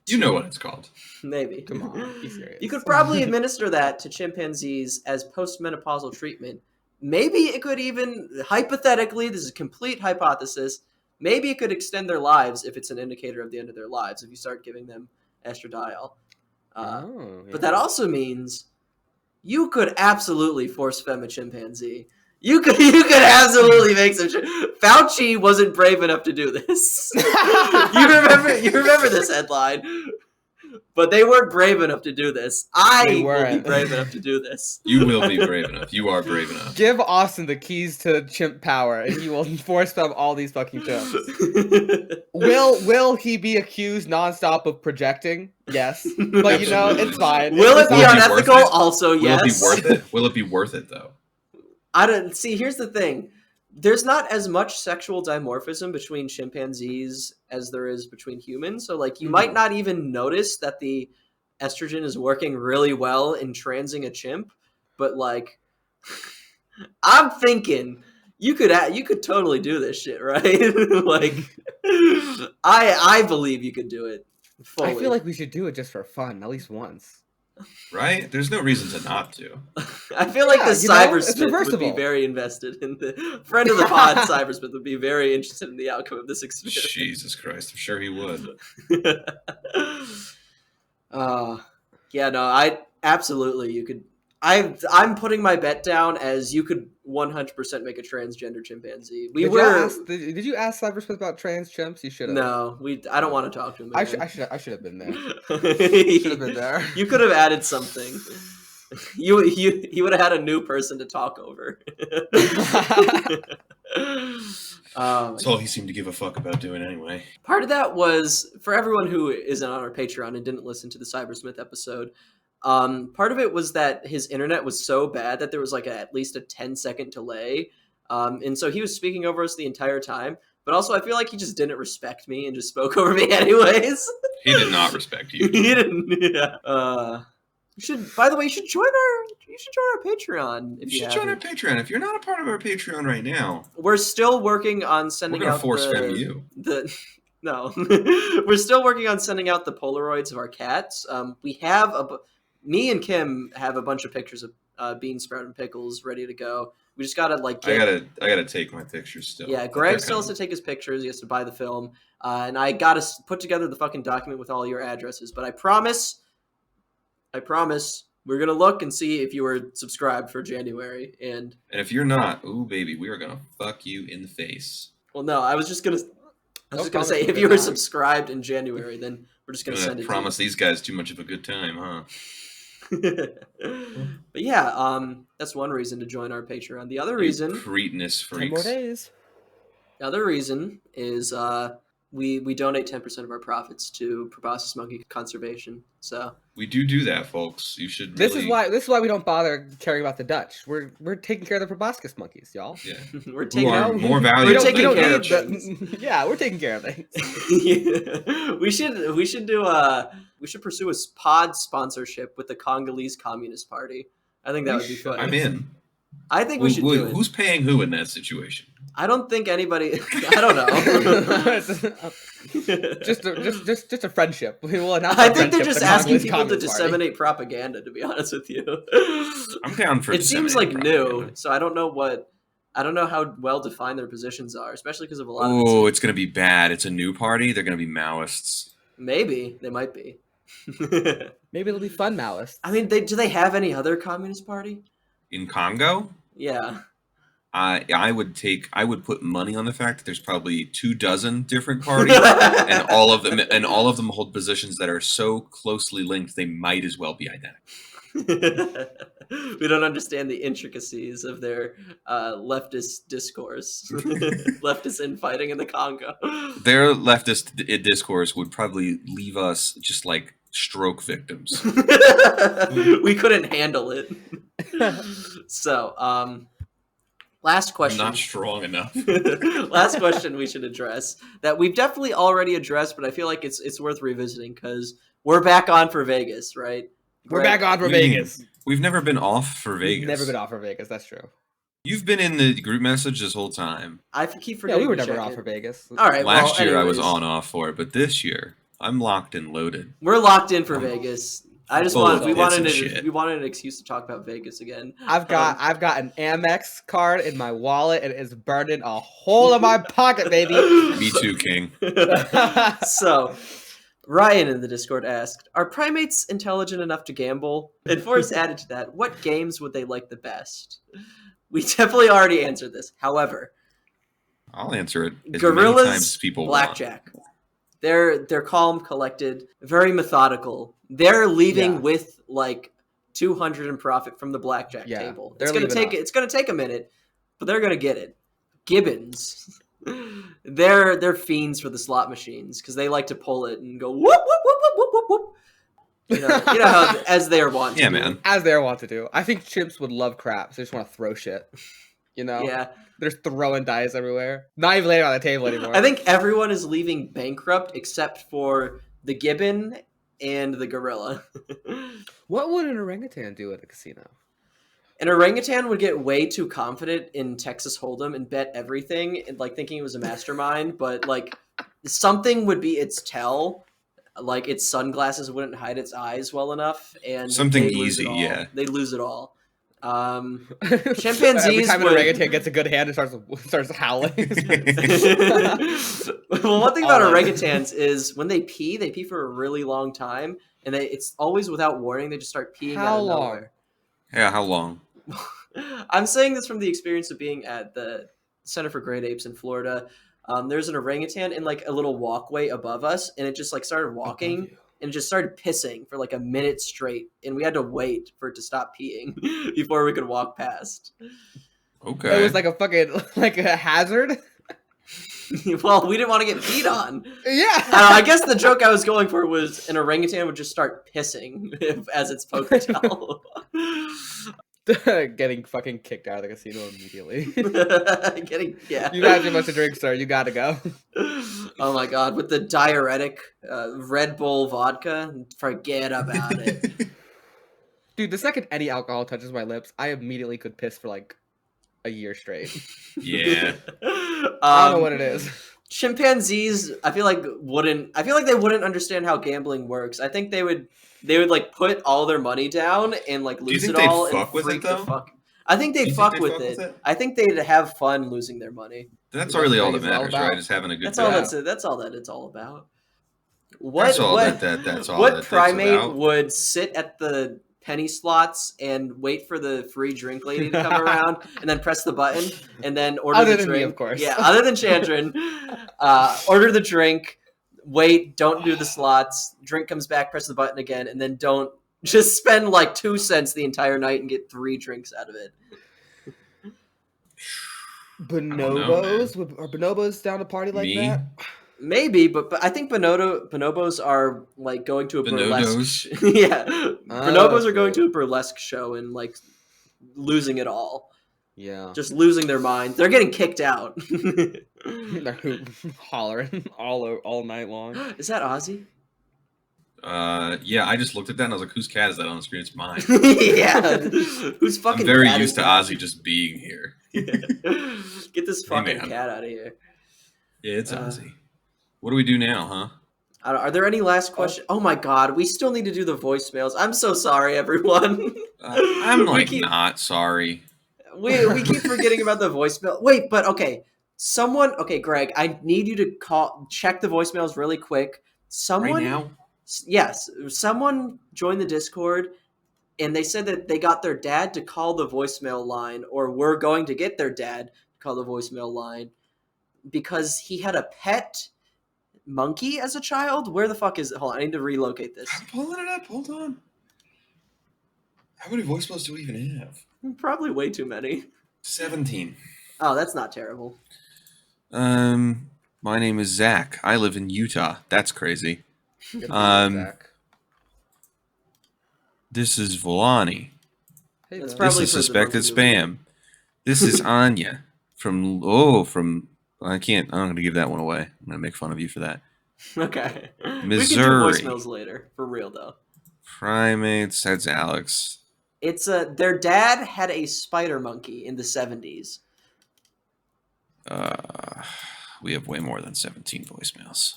[SPEAKER 5] You know what it's called.
[SPEAKER 3] maybe.
[SPEAKER 4] Come on, be serious.
[SPEAKER 3] You could probably administer that to chimpanzees as postmenopausal treatment. Maybe it could even, hypothetically, this is a complete hypothesis, maybe it could extend their lives if it's an indicator of the end of their lives, if you start giving them estradiol.
[SPEAKER 4] Oh,
[SPEAKER 3] But that
[SPEAKER 4] yeah.
[SPEAKER 3] also means you could absolutely force fem a chimpanzee. You could absolutely make some. Fauci wasn't brave enough to do this. You remember this headline, but they weren't brave enough to do this.
[SPEAKER 4] They
[SPEAKER 3] I will be
[SPEAKER 4] weren't.
[SPEAKER 3] brave enough to do this.
[SPEAKER 5] You will be brave enough. You are brave enough.
[SPEAKER 4] Give Austin the keys to chimp power, and he will force them all these fucking chimps. Will he be accused nonstop of projecting? Yes, but you know
[SPEAKER 5] Absolutely.
[SPEAKER 4] it's fine.
[SPEAKER 3] Will it
[SPEAKER 4] It's
[SPEAKER 3] be
[SPEAKER 5] Will it
[SPEAKER 4] not-
[SPEAKER 5] be worth
[SPEAKER 3] unethical?
[SPEAKER 5] it?
[SPEAKER 3] Also,
[SPEAKER 5] Will
[SPEAKER 3] yes.
[SPEAKER 5] it be worth it? Will it be worth it though?
[SPEAKER 3] I don't see. Here's the thing: there's not as much sexual dimorphism between chimpanzees as there is between humans. So, like, you might
[SPEAKER 4] Mhm.
[SPEAKER 3] not even notice that the estrogen is working really well in transing a chimp, but like, I'm thinking you could totally do this shit, right? Like, I believe you could do it fully.
[SPEAKER 4] I feel like we should do it just for fun, at least once.
[SPEAKER 5] Right? There's no reason to not to.
[SPEAKER 3] I feel like the
[SPEAKER 4] Yeah, you know, it's
[SPEAKER 3] cybersmith would be
[SPEAKER 4] reversible.
[SPEAKER 3] very invested in the friend of the pod. Cybersmith would be very interested in the outcome of this experiment.
[SPEAKER 5] Jesus Christ, I'm sure he would.
[SPEAKER 3] Yeah, no, I absolutely you could. I'm putting my bet down as you could 100% make a transgender chimpanzee.
[SPEAKER 4] Did you ask Cybersmith about trans chimps? You should have.
[SPEAKER 3] No, I don't want to talk to him.
[SPEAKER 4] I
[SPEAKER 3] Again.
[SPEAKER 4] should have been there.
[SPEAKER 3] Should
[SPEAKER 4] have been there.
[SPEAKER 3] You could have added something. He would have had a new person to talk over.
[SPEAKER 5] That's all he seemed to give a fuck about doing anyway.
[SPEAKER 3] Part of that was, for everyone who isn't on our Patreon and didn't listen to the Cybersmith episode, part of it was that his internet was so bad that there was like at least a 10-second delay. And so he was speaking over us the entire time. But also, I feel like he just didn't respect me and just spoke over me anyways.
[SPEAKER 5] He did not respect you.
[SPEAKER 3] He didn't. Yeah. By the way, you should join our Patreon.
[SPEAKER 5] You should join our Patreon. If you're not a part of our Patreon right now,
[SPEAKER 3] we're still working on sending out
[SPEAKER 5] force fem you.
[SPEAKER 3] No, we're still working on sending out the Polaroids of our cats. We have me and Kim have a bunch of pictures of Bean Sprout and Pickles ready to go. We just gotta like
[SPEAKER 5] I gotta take my pictures still.
[SPEAKER 3] Yeah, Greg still has to take his pictures. He has to buy the film, and I gotta put together the fucking document with all your addresses. But I promise, we're gonna look and see if you were subscribed for January. And
[SPEAKER 5] if you're not, ooh baby, we are gonna fuck you in the face.
[SPEAKER 3] Well, no, I was just gonna say if you were subscribed in January, then we're just gonna send it.
[SPEAKER 5] Promise these guys too much of a good time, huh?
[SPEAKER 3] But yeah, that's one reason to join our Patreon. The other reason,
[SPEAKER 5] cretinous freaks.
[SPEAKER 4] 10 more days.
[SPEAKER 3] The other reason is we donate 10% of our profits to proboscis monkey conservation. So
[SPEAKER 5] we do that, folks. You should.
[SPEAKER 4] This is why we don't bother caring about the Dutch. We're taking care of the proboscis monkeys, y'all.
[SPEAKER 5] Yeah,
[SPEAKER 3] we're taking
[SPEAKER 5] more valuable.
[SPEAKER 3] We're taking care of things.
[SPEAKER 4] Yeah, we're taking care of things.
[SPEAKER 3] Yeah. We should pursue a pod sponsorship with the Congolese Communist Party. I think that would be fun.
[SPEAKER 5] I'm in.
[SPEAKER 3] I think we should do it.
[SPEAKER 5] Who's paying who in that situation?
[SPEAKER 3] I don't think anybody. I don't know.
[SPEAKER 4] just a friendship.
[SPEAKER 3] I think they're just asking people to disseminate propaganda. To be honest with you,
[SPEAKER 5] I'm down for.
[SPEAKER 3] It seems like new, so I don't know how well defined their positions are, especially because of a lot of.
[SPEAKER 5] Oh, it's gonna be bad. It's a new party. They're gonna be Maoists.
[SPEAKER 3] Maybe they might be.
[SPEAKER 4] Maybe it'll be fun Maoists.
[SPEAKER 3] I mean, do they have any other communist party
[SPEAKER 5] in Congo?
[SPEAKER 3] Yeah.
[SPEAKER 5] I would put money on the fact that there's probably 24 different parties, and all of them hold positions that are so closely linked they might as well be identical.
[SPEAKER 3] We don't understand the intricacies of their leftist discourse, leftist infighting in the Congo.
[SPEAKER 5] Their leftist discourse would probably leave us just like stroke victims.
[SPEAKER 3] We couldn't handle it. So, last question.
[SPEAKER 5] I'm not strong enough.
[SPEAKER 3] Last question we should address that we've definitely already addressed, but I feel like it's worth revisiting because we're back on for Vegas, right?
[SPEAKER 4] We're back on for Vegas.
[SPEAKER 5] We've never been off for Vegas.
[SPEAKER 4] Never been off for Vegas. That's true.
[SPEAKER 5] You've been in the group message this whole time.
[SPEAKER 3] I keep forgetting.
[SPEAKER 4] Yeah, we were never off for Vegas.
[SPEAKER 3] All right.
[SPEAKER 5] Last year I was on/off for it, but this year I'm locked and loaded.
[SPEAKER 3] We're locked in for Vegas. I just we wanted an excuse to talk about Vegas again.
[SPEAKER 4] I've got an Amex card in my wallet and it's burning a hole in my pocket, baby.
[SPEAKER 5] Me too, King.
[SPEAKER 3] So, Ryan in the Discord asked, "Are primates intelligent enough to gamble?" And Forrest added to that, "What games would they like the best?" We definitely already answered this. However,
[SPEAKER 5] I'll answer it as
[SPEAKER 3] gorillas,
[SPEAKER 5] many times as people
[SPEAKER 3] blackjack. Want. They're calm, collected, very methodical. They're leaving with like 200 in profit from the blackjack table. It's gonna take a minute, but they're gonna get it. Gibbons, they're fiends for the slot machines because they like to pull it and go whoop whoop whoop whoop whoop whoop whoop. You know how as they're wont to do.
[SPEAKER 5] Man.
[SPEAKER 4] As they're wont to do. I think chimps would love craps. They just want to throw shit. You know?
[SPEAKER 3] Yeah.
[SPEAKER 4] They're just throwing dice everywhere. Not even laying on the table anymore.
[SPEAKER 3] I think everyone is leaving bankrupt except for the gibbon and the gorilla.
[SPEAKER 4] What would an orangutan do at a casino?
[SPEAKER 3] An orangutan would get way too confident in Texas Hold'em and bet everything, and like thinking it was a mastermind. But like something would be its tell, like its sunglasses wouldn't hide its eyes well enough, and
[SPEAKER 5] Something
[SPEAKER 3] they'd lose it
[SPEAKER 5] easy,
[SPEAKER 3] all.
[SPEAKER 5] yeah.
[SPEAKER 3] They'd lose it all.
[SPEAKER 4] Every
[SPEAKER 3] Chimpanzees
[SPEAKER 4] time an
[SPEAKER 3] would-
[SPEAKER 4] orangutan gets a good hand, it starts howling.
[SPEAKER 3] Well, one thing about
[SPEAKER 4] All in.
[SPEAKER 3] orangutans is when they pee for a really long time, and it's always without warning. They just start peeing
[SPEAKER 4] How
[SPEAKER 3] out of
[SPEAKER 4] long?
[SPEAKER 3] nowhere.
[SPEAKER 5] Yeah, how long?
[SPEAKER 3] I'm saying this from the experience of being at the Center for Great Apes in Florida. There's an orangutan in like a little walkway above us, and it just like started walking and it just started pissing for like a minute straight, and we had to wait for it to stop peeing before we could walk past.
[SPEAKER 5] Okay.
[SPEAKER 4] It was like a fucking like a hazard.
[SPEAKER 3] Well, we didn't want to get peed on.
[SPEAKER 4] Yeah.
[SPEAKER 3] I guess the joke I was going for was an orangutan would just start pissing as its poketail.
[SPEAKER 4] Getting fucking kicked out of the casino immediately.
[SPEAKER 3] Yeah.
[SPEAKER 4] You had too much to drink, sir. You gotta go.
[SPEAKER 3] Oh my god, with the diuretic Red Bull vodka, forget about it.
[SPEAKER 4] Dude, the second any alcohol touches my lips, I immediately could piss for like a year straight.
[SPEAKER 5] Yeah.
[SPEAKER 4] I don't know what it is.
[SPEAKER 3] Chimpanzees, I feel like they wouldn't understand how gambling works. I think they would like put all their money down and like
[SPEAKER 5] you
[SPEAKER 3] lose
[SPEAKER 5] think
[SPEAKER 3] it
[SPEAKER 5] they'd
[SPEAKER 3] all and
[SPEAKER 5] fuck with it,
[SPEAKER 3] freak the
[SPEAKER 5] though?
[SPEAKER 3] fuck. I think
[SPEAKER 5] Do
[SPEAKER 3] they'd
[SPEAKER 5] you
[SPEAKER 3] fuck
[SPEAKER 5] think they'd
[SPEAKER 3] with
[SPEAKER 5] fuck
[SPEAKER 3] it.
[SPEAKER 5] with it?
[SPEAKER 3] I think they'd have fun losing their money.
[SPEAKER 5] That's
[SPEAKER 4] That's
[SPEAKER 5] really all
[SPEAKER 4] what
[SPEAKER 5] that
[SPEAKER 4] Vegas is all
[SPEAKER 5] matters,
[SPEAKER 4] about.
[SPEAKER 5] right? Is having a good
[SPEAKER 3] That's
[SPEAKER 5] time.
[SPEAKER 3] all that's all that it's all about.
[SPEAKER 5] That's all that's all
[SPEAKER 3] what
[SPEAKER 5] that it's
[SPEAKER 3] primate
[SPEAKER 5] about.
[SPEAKER 3] would sit at the penny slots and wait for the free drink lady to come around and then press the button and then order
[SPEAKER 4] Other
[SPEAKER 3] the
[SPEAKER 4] than
[SPEAKER 3] drink?
[SPEAKER 4] me, of course.
[SPEAKER 3] Yeah, other than Chandran. Order the drink, wait, don't do the slots, drink comes back, press the button again, and then don't just spend like 2 cents the entire night and get 3 drinks out of it.
[SPEAKER 4] Bonobos? Are bonobos down to party like
[SPEAKER 5] Me?
[SPEAKER 4] that?
[SPEAKER 3] Maybe, but I think bonobos are like going to a burlesque.
[SPEAKER 5] Bonodos?
[SPEAKER 3] Yeah, bonobos are going
[SPEAKER 4] Okay.
[SPEAKER 3] to a burlesque show and like losing it all,
[SPEAKER 4] Yeah.
[SPEAKER 3] just losing their mind. They're getting kicked out.
[SPEAKER 4] They're hollering all night long.
[SPEAKER 3] Is that Ozzy?
[SPEAKER 5] Yeah, I just looked at that and I was like, whose cat is that on the screen? It's mine.
[SPEAKER 3] Yeah, who's fucking?
[SPEAKER 5] I'm very
[SPEAKER 3] cat
[SPEAKER 5] used
[SPEAKER 3] is
[SPEAKER 5] to
[SPEAKER 3] that?
[SPEAKER 5] Ozzy just being here.
[SPEAKER 3] Get this fucking
[SPEAKER 5] man.
[SPEAKER 3] cat out of here.
[SPEAKER 5] Yeah, it's
[SPEAKER 3] Uh,
[SPEAKER 5] Ozzy. What do we do now, huh?
[SPEAKER 3] Are there any last questions? Oh my god, we still need to do the voicemails. I'm so sorry, everyone.
[SPEAKER 5] I'm
[SPEAKER 3] We
[SPEAKER 5] like
[SPEAKER 3] keep-
[SPEAKER 5] not sorry.
[SPEAKER 3] we keep forgetting about the voicemail. Wait, but okay. Okay, Greg, I need you to check the voicemails really quick. Someone,
[SPEAKER 5] Right now?
[SPEAKER 3] yes, someone joined the Discord, and they said that they got their dad to call the voicemail line, or were going to get their dad to call the voicemail line because he had a pet monkey as a child. Where the fuck is it? Hold on, I need to relocate this.
[SPEAKER 5] I'm pulling it up. Hold on. How many voicemails do we even have?
[SPEAKER 3] Probably way too many.
[SPEAKER 5] 17.
[SPEAKER 3] Oh, that's not terrible.
[SPEAKER 5] My name is Zach. I live in Utah. That's crazy.
[SPEAKER 4] Good for you,
[SPEAKER 5] Um,
[SPEAKER 4] Zach.
[SPEAKER 5] This is Volani.
[SPEAKER 4] Hey,
[SPEAKER 3] That's
[SPEAKER 4] bud.
[SPEAKER 3] probably
[SPEAKER 5] This is
[SPEAKER 3] for the
[SPEAKER 5] suspected
[SPEAKER 3] monkey
[SPEAKER 5] spam. This is Anya from I can't. I'm gonna give that one away. I'm gonna make fun of you for that.
[SPEAKER 3] Okay.
[SPEAKER 5] Missouri.
[SPEAKER 3] We can do voicemails later, for real though.
[SPEAKER 5] Primates. That's Alex.
[SPEAKER 3] It's their dad had a spider monkey in the 70s.
[SPEAKER 5] We have way more than 17 voicemails.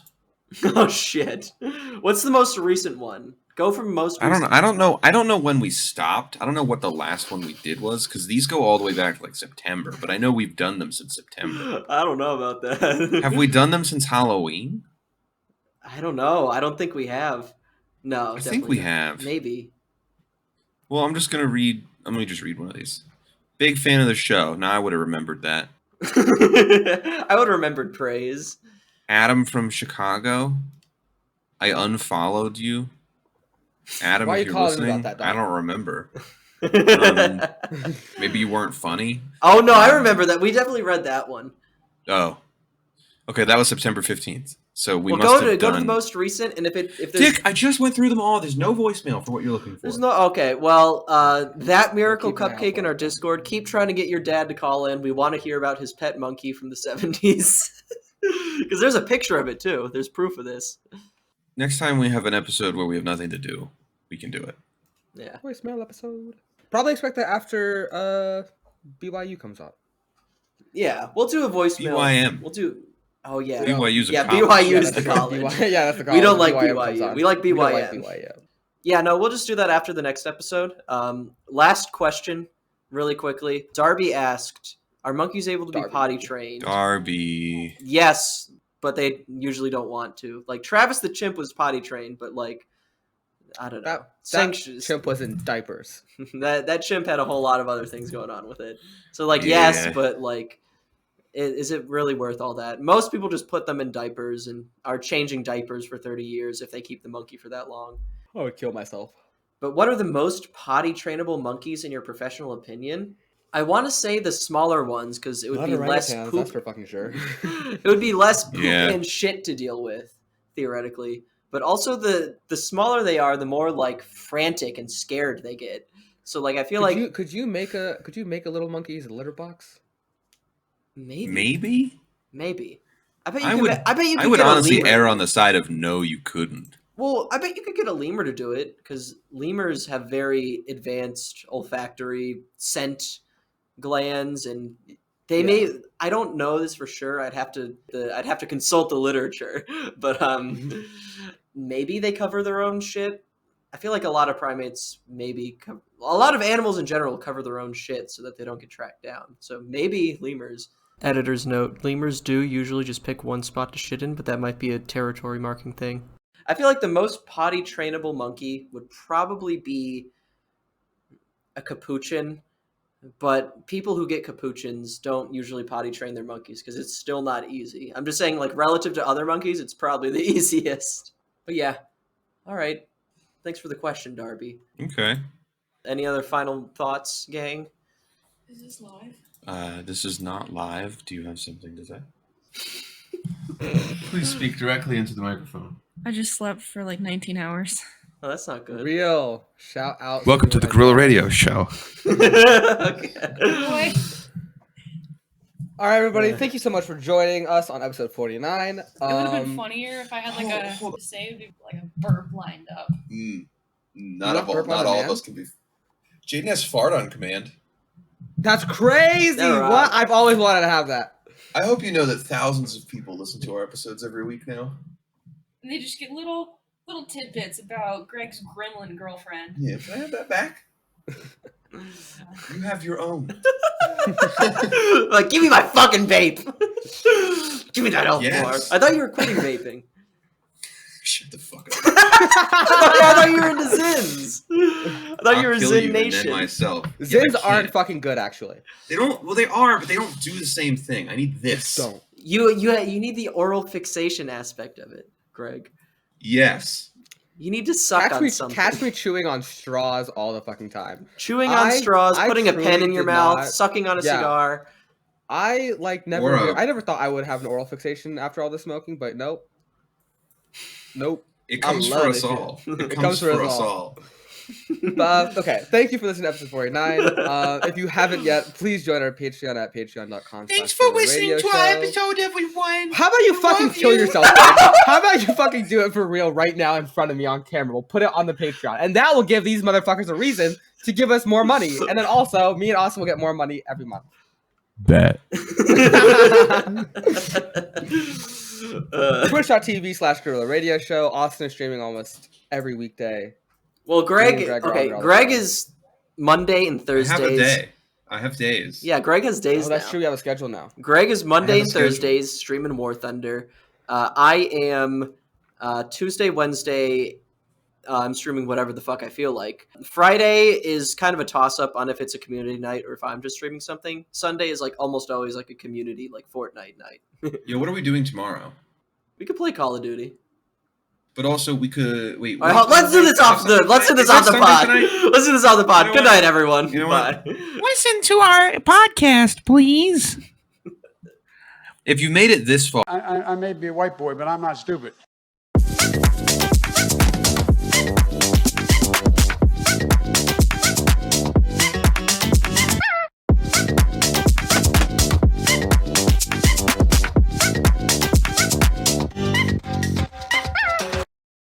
[SPEAKER 3] Oh shit. What's the most recent one? Go from most
[SPEAKER 5] I don't
[SPEAKER 3] recent.
[SPEAKER 5] know. I don't know. I don't know when we stopped. I don't know what the last one we did was because these go all the way back to like September. But I know we've done them since September.
[SPEAKER 3] I don't know about that.
[SPEAKER 5] Have we done them since Halloween?
[SPEAKER 3] I don't know. I don't think we have. No,
[SPEAKER 5] I think
[SPEAKER 3] definitely
[SPEAKER 5] we
[SPEAKER 3] not.
[SPEAKER 5] have.
[SPEAKER 3] Maybe.
[SPEAKER 5] Well, I'm just gonna read. Let me just read one of these. Big fan of the show. Now I would have remembered that.
[SPEAKER 3] I would have remembered praise.
[SPEAKER 5] Adam from Chicago. I unfollowed you. Adam,
[SPEAKER 4] Why are
[SPEAKER 5] if
[SPEAKER 4] you
[SPEAKER 5] you're
[SPEAKER 4] calling
[SPEAKER 5] listening,
[SPEAKER 4] about that,
[SPEAKER 5] I
[SPEAKER 4] dog?
[SPEAKER 5] don't remember. Maybe you weren't funny.
[SPEAKER 3] Oh no, I remember that. We definitely read that one.
[SPEAKER 5] Oh, okay. That was September 15th. So we
[SPEAKER 3] Well,
[SPEAKER 5] must have
[SPEAKER 3] go to
[SPEAKER 5] done.
[SPEAKER 3] the most recent, and if there's
[SPEAKER 5] Dick, I just went through them all. There's no voicemail for what you're looking for.
[SPEAKER 3] there's no okay. Well, that miracle
[SPEAKER 4] Keep an eye out
[SPEAKER 3] cupcake in
[SPEAKER 4] for
[SPEAKER 3] our
[SPEAKER 4] it.
[SPEAKER 3] Discord. Keep trying to get your dad to call in. We want to hear about his pet monkey from the 70s. Because there's a picture of it too. There's proof of this.
[SPEAKER 5] Next time we have an episode where we have nothing to do, we can do it.
[SPEAKER 3] Yeah.
[SPEAKER 4] Voicemail episode. Probably expect that after BYU comes out.
[SPEAKER 3] Yeah, we'll do a voicemail.
[SPEAKER 5] BYM.
[SPEAKER 3] We'll do. Oh yeah,
[SPEAKER 5] BYU's a
[SPEAKER 3] yeah.
[SPEAKER 5] college.
[SPEAKER 3] BYU is
[SPEAKER 4] that's
[SPEAKER 3] the
[SPEAKER 4] right.
[SPEAKER 3] college.
[SPEAKER 4] Yeah, that's the college.
[SPEAKER 3] We don't like
[SPEAKER 4] BYM comes
[SPEAKER 3] BYU.
[SPEAKER 4] on.
[SPEAKER 3] We like BYM.
[SPEAKER 4] We don't like BYM.
[SPEAKER 3] Yeah, no, we'll just do that after the next episode. Last question, really quickly. Darby asked, "Are monkeys able to be
[SPEAKER 4] Darby.
[SPEAKER 3] potty trained?"
[SPEAKER 5] Darby.
[SPEAKER 3] Yes, but they usually don't want to. Like Travis the chimp was potty trained, but like I don't know.
[SPEAKER 4] That chimp was in diapers.
[SPEAKER 3] that chimp had a whole lot of other things going on with it. So like
[SPEAKER 5] Yeah.
[SPEAKER 3] yes, but like is it really worth all that? Most people just put them in diapers and are changing diapers for 30 years if they keep the monkey for that long.
[SPEAKER 4] I would kill myself.
[SPEAKER 3] But what are the most potty trainable monkeys in your professional opinion? I want to say the smaller ones because it would be less poop.
[SPEAKER 4] That's for fucking sure.
[SPEAKER 3] It would be less poop
[SPEAKER 5] Yeah.
[SPEAKER 3] and shit to deal with, theoretically. But also the smaller they are, the more like frantic and scared they get. So like I feel
[SPEAKER 4] could you make a little monkey's litter box?
[SPEAKER 3] Maybe. I bet you
[SPEAKER 5] I
[SPEAKER 3] could.
[SPEAKER 5] would.
[SPEAKER 3] I bet you could
[SPEAKER 5] I would
[SPEAKER 3] get
[SPEAKER 5] honestly
[SPEAKER 3] a lemur.
[SPEAKER 5] err on the side of no, you couldn't.
[SPEAKER 3] Well, I bet you could get a lemur to do it because lemurs have very advanced olfactory scent glands, and they may. I don't know this for sure. I'd have to consult the literature, but maybe they cover their own shit. I feel like a lot of primates a lot of animals in general cover their own shit so that they don't get tracked down. So maybe lemurs. Editor's note, lemurs do usually just pick one spot to shit in, but that might be a territory marking thing. I feel like the most potty trainable monkey would probably be a capuchin, but people who get capuchins don't usually potty train their monkeys because it's still not easy. I'm just saying, like, relative to other monkeys, it's probably the easiest. But yeah, all right. Thanks for the question, Darby.
[SPEAKER 5] Okay.
[SPEAKER 3] Any other final thoughts, gang?
[SPEAKER 1] Is this live?
[SPEAKER 5] This is not live. Do you have something to say?
[SPEAKER 2] Please speak directly into the microphone.
[SPEAKER 1] I just slept for like 19 hours.
[SPEAKER 3] Oh, that's not good.
[SPEAKER 4] Real shout out.
[SPEAKER 2] Welcome to the Gorilla Radio Show.
[SPEAKER 3] Okay.
[SPEAKER 1] Boy.
[SPEAKER 4] All right, everybody. Thank you so much for joining us on episode 49.
[SPEAKER 1] It would have been funnier if I had like
[SPEAKER 5] hold
[SPEAKER 1] a say would be like a burp lined up.
[SPEAKER 5] Not
[SPEAKER 4] want burp on
[SPEAKER 5] all of
[SPEAKER 4] demand?
[SPEAKER 5] us can be. Jaden has fart on command.
[SPEAKER 4] That's crazy.
[SPEAKER 3] Yeah, right.
[SPEAKER 4] What? I've always wanted to have that.
[SPEAKER 5] I hope you know that thousands of people listen to our episodes every week now.
[SPEAKER 1] And they just get little tidbits about Greg's gremlin girlfriend.
[SPEAKER 5] Yeah, can I have that back? You have your own.
[SPEAKER 3] Like, give me my fucking vape. Give me that elf
[SPEAKER 5] Yes.
[SPEAKER 3] bar. I thought you were quitting vaping.
[SPEAKER 5] Shut the fuck up.
[SPEAKER 3] I thought you were into Zins. I thought you were
[SPEAKER 5] I'll kill
[SPEAKER 3] Zin
[SPEAKER 5] you
[SPEAKER 3] Nation.
[SPEAKER 5] and then myself.
[SPEAKER 4] Zins
[SPEAKER 5] Yeah, I
[SPEAKER 4] aren't
[SPEAKER 5] can't.
[SPEAKER 4] fucking good, actually.
[SPEAKER 5] They don't. Well, they are, but they don't do the same thing. I need this.
[SPEAKER 4] Don't.
[SPEAKER 3] You need the oral fixation aspect of it, Greg.
[SPEAKER 5] Yes.
[SPEAKER 3] You need to suck on something.
[SPEAKER 4] Catch me chewing on straws all the fucking time.
[SPEAKER 3] Chewing on straws,
[SPEAKER 4] I
[SPEAKER 3] putting a pen
[SPEAKER 4] truly
[SPEAKER 3] in your
[SPEAKER 4] did
[SPEAKER 3] mouth,
[SPEAKER 4] not-
[SPEAKER 3] sucking on a
[SPEAKER 4] Yeah.
[SPEAKER 3] cigar.
[SPEAKER 4] I
[SPEAKER 5] Or
[SPEAKER 4] I never thought I would have an oral fixation after all the smoking, but nope.
[SPEAKER 5] It comes
[SPEAKER 4] love
[SPEAKER 5] for
[SPEAKER 4] it,
[SPEAKER 5] us
[SPEAKER 4] dude.
[SPEAKER 5] all. It
[SPEAKER 4] It
[SPEAKER 5] comes for us all.
[SPEAKER 4] But okay, thank you for listening to episode 49. If you haven't yet, please join our Patreon at patreon.com.
[SPEAKER 2] Thanks for listening to our episode, everyone.
[SPEAKER 4] How about you fucking
[SPEAKER 2] love
[SPEAKER 4] kill
[SPEAKER 2] you.
[SPEAKER 4] yourself? How about you fucking do it for real right now in front of me on camera? We'll put it on the Patreon, and that will give these motherfuckers a reason to give us more money. And then also, me and Austin will get more money every month.
[SPEAKER 2] Bet.
[SPEAKER 4] Twitch.tv/Gorilla Radio Show. Austin is streaming almost every weekday.
[SPEAKER 3] Well, Greg
[SPEAKER 4] Me and Greg are on there all the
[SPEAKER 3] Greg
[SPEAKER 4] time.
[SPEAKER 3] is Monday and
[SPEAKER 5] I
[SPEAKER 3] Thursdays.
[SPEAKER 5] have a day. I have days.
[SPEAKER 3] Yeah, Greg has days
[SPEAKER 4] Oh, that's
[SPEAKER 3] now.
[SPEAKER 4] true. We have a schedule now.
[SPEAKER 3] Greg is Monday
[SPEAKER 5] I have
[SPEAKER 3] and
[SPEAKER 5] a schedule.
[SPEAKER 3] Thursdays streaming War Thunder. I am Tuesday, Wednesday. I'm streaming whatever the fuck I feel like. Friday is kind of a toss-up on if it's a community night or if I'm just streaming something. Sunday is like almost always like a community, like Fortnite night.
[SPEAKER 5] Yo, what are we doing tomorrow?
[SPEAKER 3] We could play Call of Duty.
[SPEAKER 5] But also, we could wait.
[SPEAKER 3] All right, let's do this off the pod. Let's do this off the pod.
[SPEAKER 5] You know
[SPEAKER 3] Good
[SPEAKER 5] what?
[SPEAKER 3] night, everyone.
[SPEAKER 5] You know
[SPEAKER 3] Bye.
[SPEAKER 5] what?
[SPEAKER 2] Listen to our podcast, please.
[SPEAKER 5] If you made it this far.
[SPEAKER 6] I may be a white boy, but I'm not stupid.